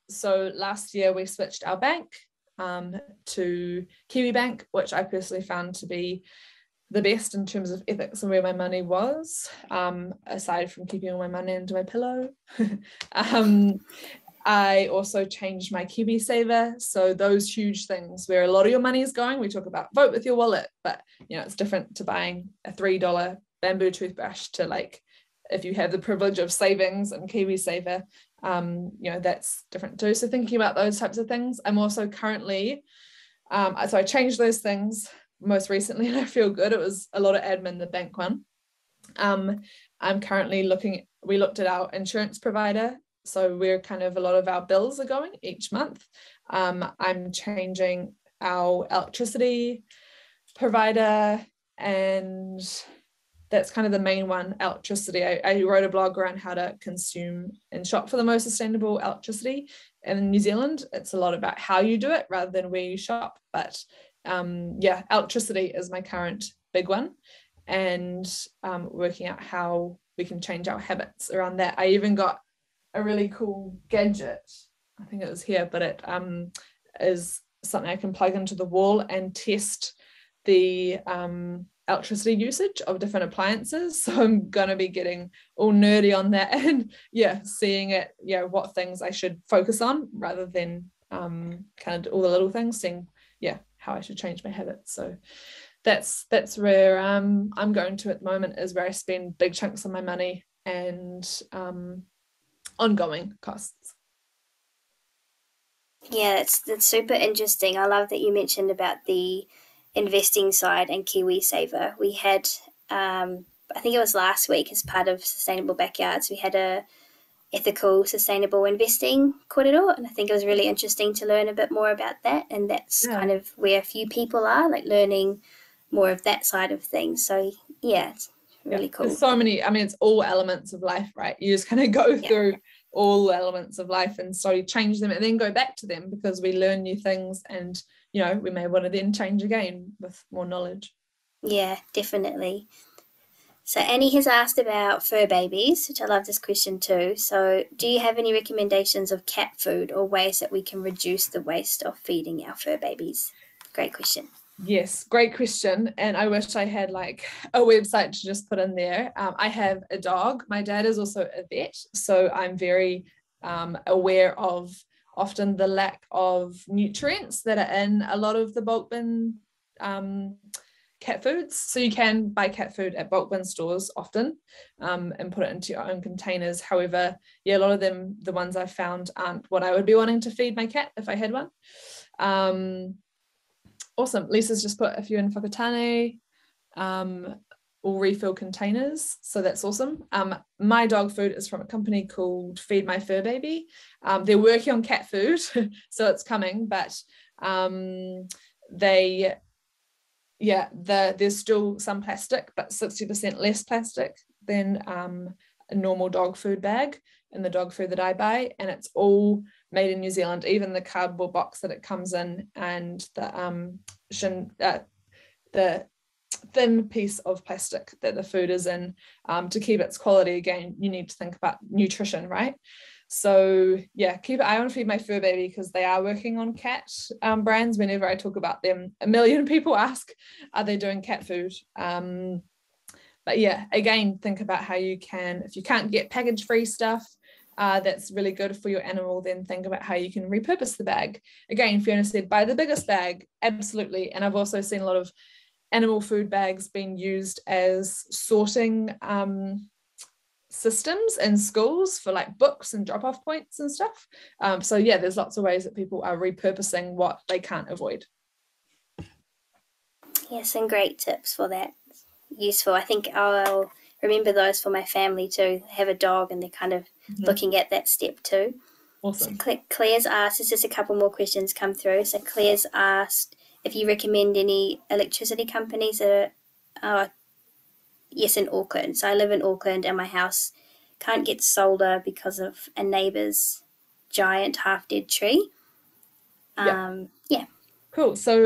So last year we switched our bank to Kiwibank, which I personally found to be the best in terms of ethics and where my money was, aside from keeping all my money under my pillow. I also changed my KiwiSaver. So those huge things where a lot of your money is going, we talk about vote with your wallet, but it's different to buying a $3 bamboo toothbrush to, like, if you have the privilege of savings and KiwiSaver, that's different too. So thinking about those types of things. I'm also currently, so I changed those things most recently and I feel good. It was a lot of admin, the bank one. I'm currently we looked at our insurance provider. So we're kind of, a lot of our bills are going each month. I'm changing our electricity provider, and that's kind of the main one, electricity. I wrote a blog around how to consume and shop for the most sustainable electricity. And in New Zealand, it's a lot about how you do it rather than where you shop. But electricity is my current big one, and working out how we can change our habits around that. I even got a really cool gadget, I think it was here, but it is something I can plug into the wall and test the electricity usage of different appliances. So I'm gonna be getting all nerdy on that and seeing it, what things I should focus on rather than kind of all the little things, seeing how I should change my habits. So that's where I'm going to at the moment, is where I spend big chunks of my money and ongoing costs. Yeah, that's super interesting. I love that you mentioned about the investing side and KiwiSaver. We had, I think it was last week, as part of Sustainable Backyards, we had a ethical, sustainable investing korero, and I think it was really interesting to learn a bit more about that. And that's kind of where a few people are, like, learning more of that side of things. So it's really cool. There's so many, it's all elements of life, right? You just kind of go through all elements of life and slowly change them and then go back to them, because we learn new things and we may want to then change again with more knowledge. Yeah, definitely. So Annie has asked about fur babies, which I love this question too. So do you have any recommendations of cat food or ways that we can reduce the waste of feeding our fur babies? Great question. Yes, great question. And I wish I had like a website to just put in there. I have a dog. My dad is also a vet, so I'm very aware of often the lack of nutrients that are in a lot of the bulk bin cat foods. So you can buy cat food at bulk bin stores often and put it into your own containers. However, a lot of them, the ones I've found, aren't what I would be wanting to feed my cat if I had one. Awesome. Lisa's just put a few in whakatane, all refill containers. So that's awesome. My dog food is from a company called Feed My Fur Baby. They're working on cat food, so it's coming, but there's still some plastic, but 60% less plastic than a normal dog food bag in the dog food that I buy, and it's all made in New Zealand, even the cardboard box that it comes in, and the thin piece of plastic that the food is in. To keep its quality, again, you need to think about nutrition, right? So keep an eye on Feed My Fur Baby, because they are working on cat brands. Whenever I talk about them, a million people ask, are they doing cat food? But But yeah, again, think about how you can, if you can't get package free stuff, that's really good for your animal, then think about how you can repurpose the bag. Again, Fiona said, buy the biggest bag, absolutely. And I've also seen a lot of animal food bags being used as sorting systems in schools for like books and drop-off points and stuff. So yeah, there's lots of ways that people are repurposing what they can't avoid. Yes, and great tips for that. Useful. I think I'll remember those for my family too. Have a dog and they're kind of looking at that step too. Awesome. So Claire's asked, there's just a couple more questions come through. So Claire's asked if you recommend any electricity companies that are, yes, in Auckland. So I live in Auckland and my house can't get solar because of a neighbour's giant half-dead tree. Yeah. Cool. So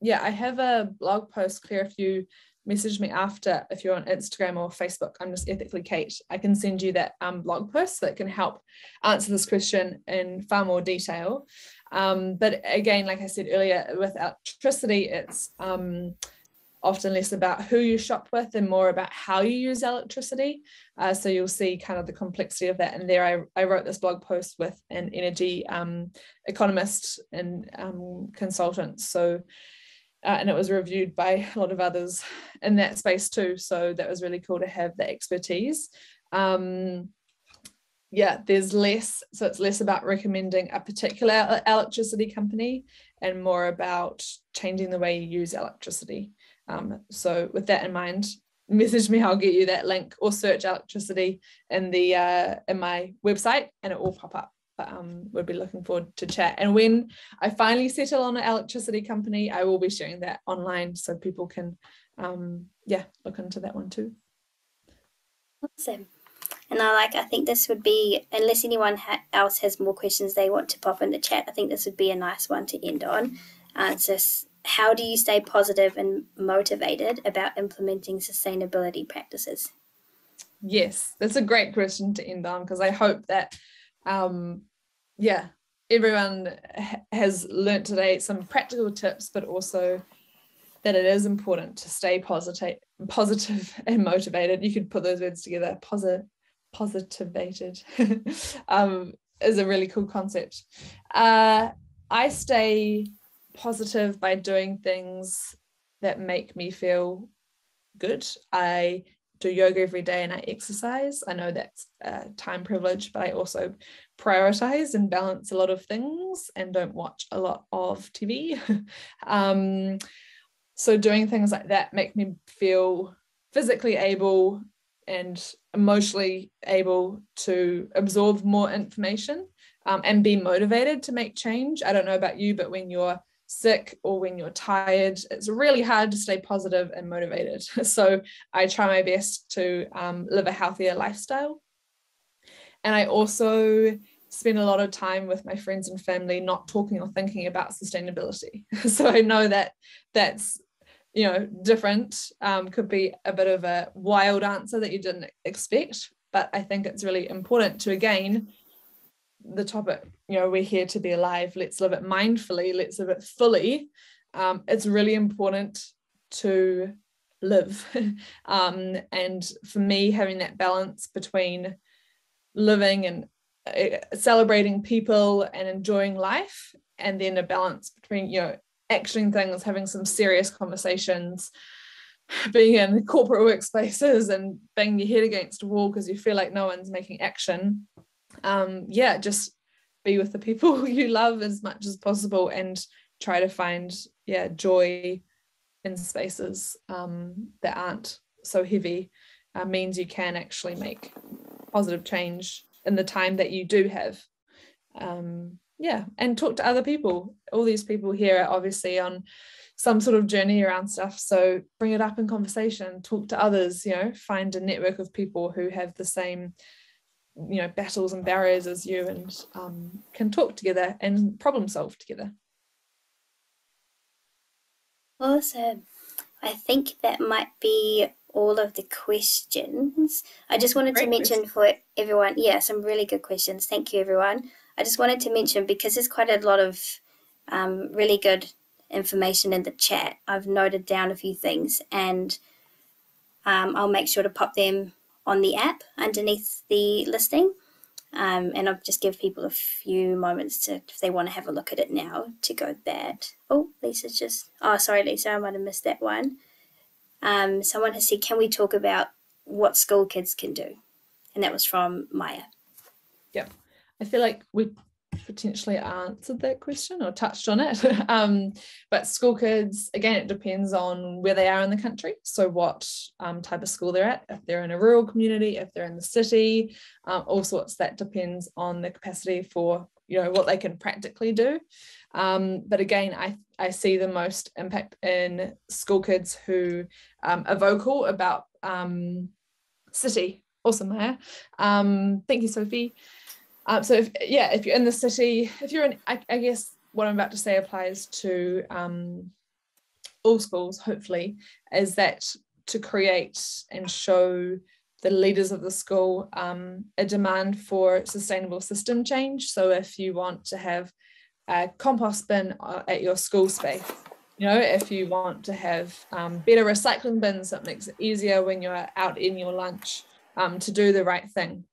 yeah, I have a blog post, Claire, if you message me after, if you're on Instagram or Facebook, I'm just Ethically Kate, I can send you that blog post that can help answer this question in far more detail. But again, like I said earlier, with electricity, it's often less about who you shop with and more about how you use electricity. So you'll see kind of the complexity of that. And there I wrote this blog post with an energy economist and consultant. So and it was reviewed by a lot of others in that space too. So that was really cool to have the expertise. Yeah, there's less, so it's less about recommending a particular electricity company and more about changing the way you use electricity. So with that in mind, message me, I'll get you that link, or search electricity in my website and it will pop up. We'll be looking forward to chat. And when I finally settle on an electricity company, I will be sharing that online so people can look into that one too. Awesome. And I think this would be, unless anyone else has more questions they want to pop in the chat, I think this would be a nice one to end on. It's just, how do you stay positive and motivated about implementing sustainability practices? Yes, that's a great question to end on, because I hope that everyone has learnt today some practical tips, but also that it is important to stay positive and motivated. You could put those words together. Positivated is a really cool concept. I stay positive by doing things that make me feel good. I do yoga every day and I exercise. I know that's time privilege, but I also prioritize and balance a lot of things and don't watch a lot of TV. So doing things like that make me feel physically able and emotionally able to absorb more information and be motivated to make change. I don't know about you, but when you're sick or when you're tired, it's really hard to stay positive and motivated. So I try my best to live a healthier lifestyle. And I also spend a lot of time with my friends and family not talking or thinking about sustainability. So I know that that's different, could be a bit of a wild answer that you didn't expect, but I think it's really important to, again, the topic, we're here to be alive, let's live it mindfully, let's live it fully. It's really important to live. And for me, having that balance between living and celebrating people and enjoying life, and then a balance between actioning things, having some serious conversations, being in corporate workspaces and banging your head against a wall because you feel like no one's making action. Just be with the people you love as much as possible and try to find joy in spaces that aren't so heavy. Means you can actually make positive change in the time that you do have. And talk to other people. All these people here are obviously on some sort of journey around stuff, so bring it up in conversation, talk to others, find a network of people who have the same battles and barriers as you, and can talk together and problem solve together. Awesome. I think that might be all of the questions. I just wanted to mention for everyone, some really good questions. Thank you, everyone. I just wanted to mention, because there's quite a lot of really good information in the chat, I've noted down a few things, and I'll make sure to pop them on the app underneath the listing. And I'll just give people a few moments to, if they want to have a look at it now, to go that. Oh, Lisa's just, oh, sorry, Lisa, I might have missed that one. Someone has said, can we talk about what school kids can do? And that was from Maya. Yep. I feel like we potentially answered that question or touched on it. But school kids, again, it depends on where they are in the country. So what type of school they're at, if they're in a rural community, if they're in the city, all sorts. That depends on the capacity for, you know, what they can practically do. But again, I see the most impact in school kids who are vocal about city. Awesome, Maya. Thank you, Sophie. So if you're in the city, if you're in, I guess what I'm about to say applies to all schools, hopefully, is that to create and show the leaders of the school a demand for sustainable system change. So if you want to have a compost bin at your school space, you know, if you want to have better recycling bins, that makes it easier when you're out in your lunch to do the right thing.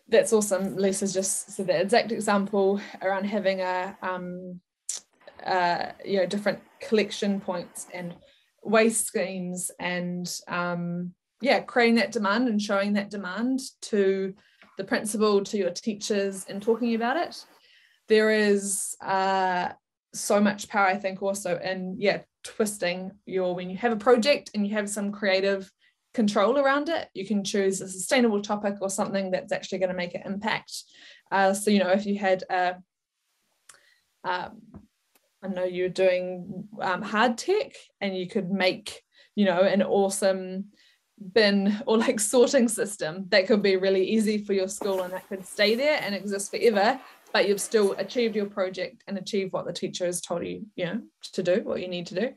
That's awesome. Lisa's just said the exact example around having different collection points and waste schemes, and creating that demand and showing that demand to the principal, to your teachers, and talking about it. There is so much power, I think, also in twisting when you have a project and you have some creative control around it, you can choose a sustainable topic or something that's actually going to make an impact. So, you know, if you had I know you're doing hard tech, and you could make, you know, an awesome bin or like sorting system that could be really easy for your school, and that could stay there and exist forever, but you've still achieved your project and achieved what the teacher has told you, you know, to do, what you need to do.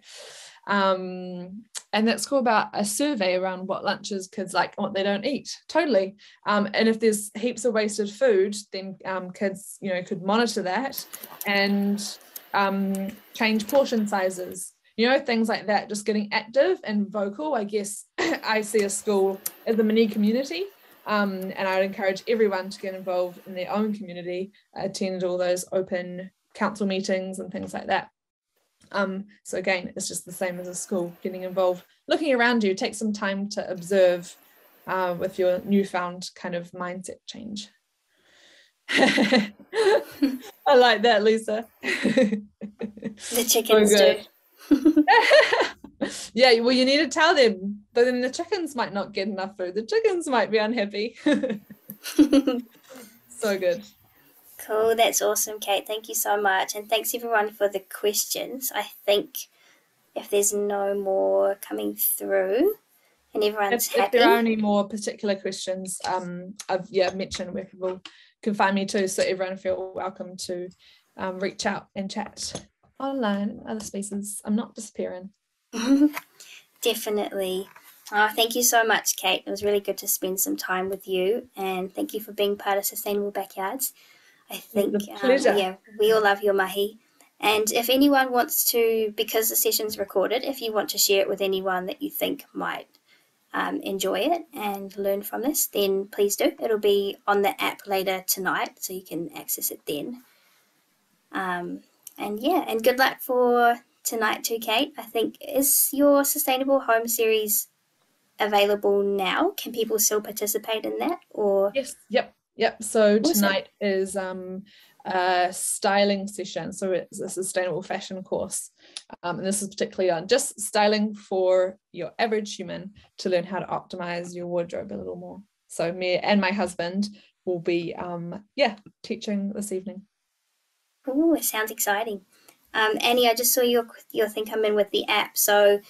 And that's cool about a survey around what lunches kids like and what they don't eat. Totally. And if there's heaps of wasted food, then kids, you know, could monitor that and change portion sizes, you know, things like that. Just getting active and vocal. I guess I see a school as a mini community, and I'd encourage everyone to get involved in their own community, attend all those open council meetings and things like that. So again, it's just the same as a school, getting involved, looking around you, take some time to observe with your newfound kind of mindset change. I like that, Lisa. The chickens do. Yeah, well, you need to tell them, but then the chickens might not get enough food. The chickens might be unhappy. So good. Cool, that's awesome, Kate. Thank you so much. And thanks everyone for the questions. I think if there's no more coming through and everyone's happy. If there are any more particular questions, I've mentioned where people can find me too, so everyone feel welcome to reach out and chat online, other spaces. I'm not disappearing. Definitely. Oh, thank you so much, Kate. It was really good to spend some time with you, and thank you for being part of Sustainable Backyards. I think, we all love your mahi. And if anyone wants to, because the session's recorded, if you want to share it with anyone that you think might enjoy it and learn from this, then please do. It'll be on the app later tonight, so you can access it then. And good luck for tonight too, Kate. I think, is your Sustainable Home series available now? Can people still participate in that? Or yes, Yep. So tonight is a styling session. So it's a sustainable fashion course. And this is particularly on just styling for your average human to learn how to optimize your wardrobe a little more. So me and my husband will be teaching this evening. Oh, it sounds exciting. Annie, I just saw your thing come in with the app. So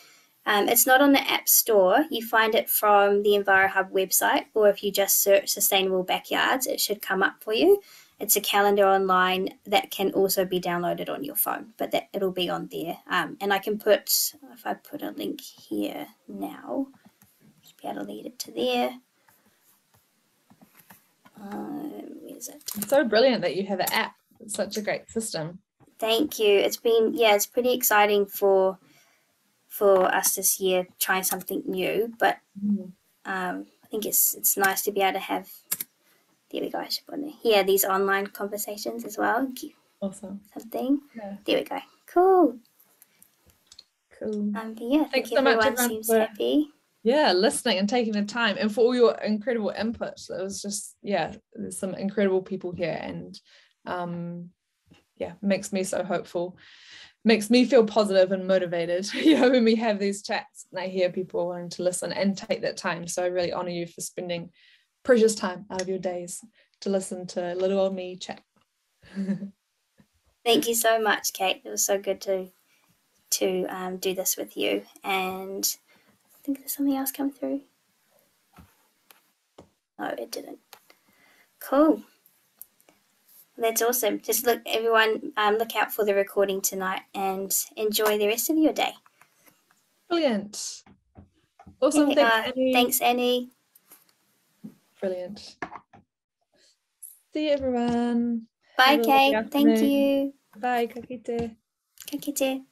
it's not on the App Store. You find it from the EnviroHub website, or if you just search Sustainable Backyards, it should come up for you. It's a calendar online that can also be downloaded on your phone, but it'll be on there. And I can if I put a link here now, just be able to lead it to there. Where is it? It's so brilliant that you have an app. It's such a great system. Thank you. It's pretty exciting for for us this year, trying something new. But I think it's nice to be able to have. There we go. I should put it here. These online conversations as well. Awesome. Something. Yeah. There we go. Cool. Cool. But yeah, I Thanks think so much, everyone everyone, seems for happy. listening and taking the time, and for all your incredible input. It was just, there's some incredible people here, and makes me so hopeful, makes me feel positive and motivated, when we have these chats and I hear people wanting to listen and take that time. So I really honor you for spending precious time out of your days to listen to little old me chat. Thank you so much, Kate. It was so good to do this with you. And I think there's something else come through. No, it didn't. Cool. That's awesome. Just look, everyone, look out for the recording tonight and enjoy the rest of your day. Brilliant. Awesome. Thanks, Annie. Brilliant. See you, everyone. Bye, Kate. Thank you. Bye. Ka kite. Ka kite.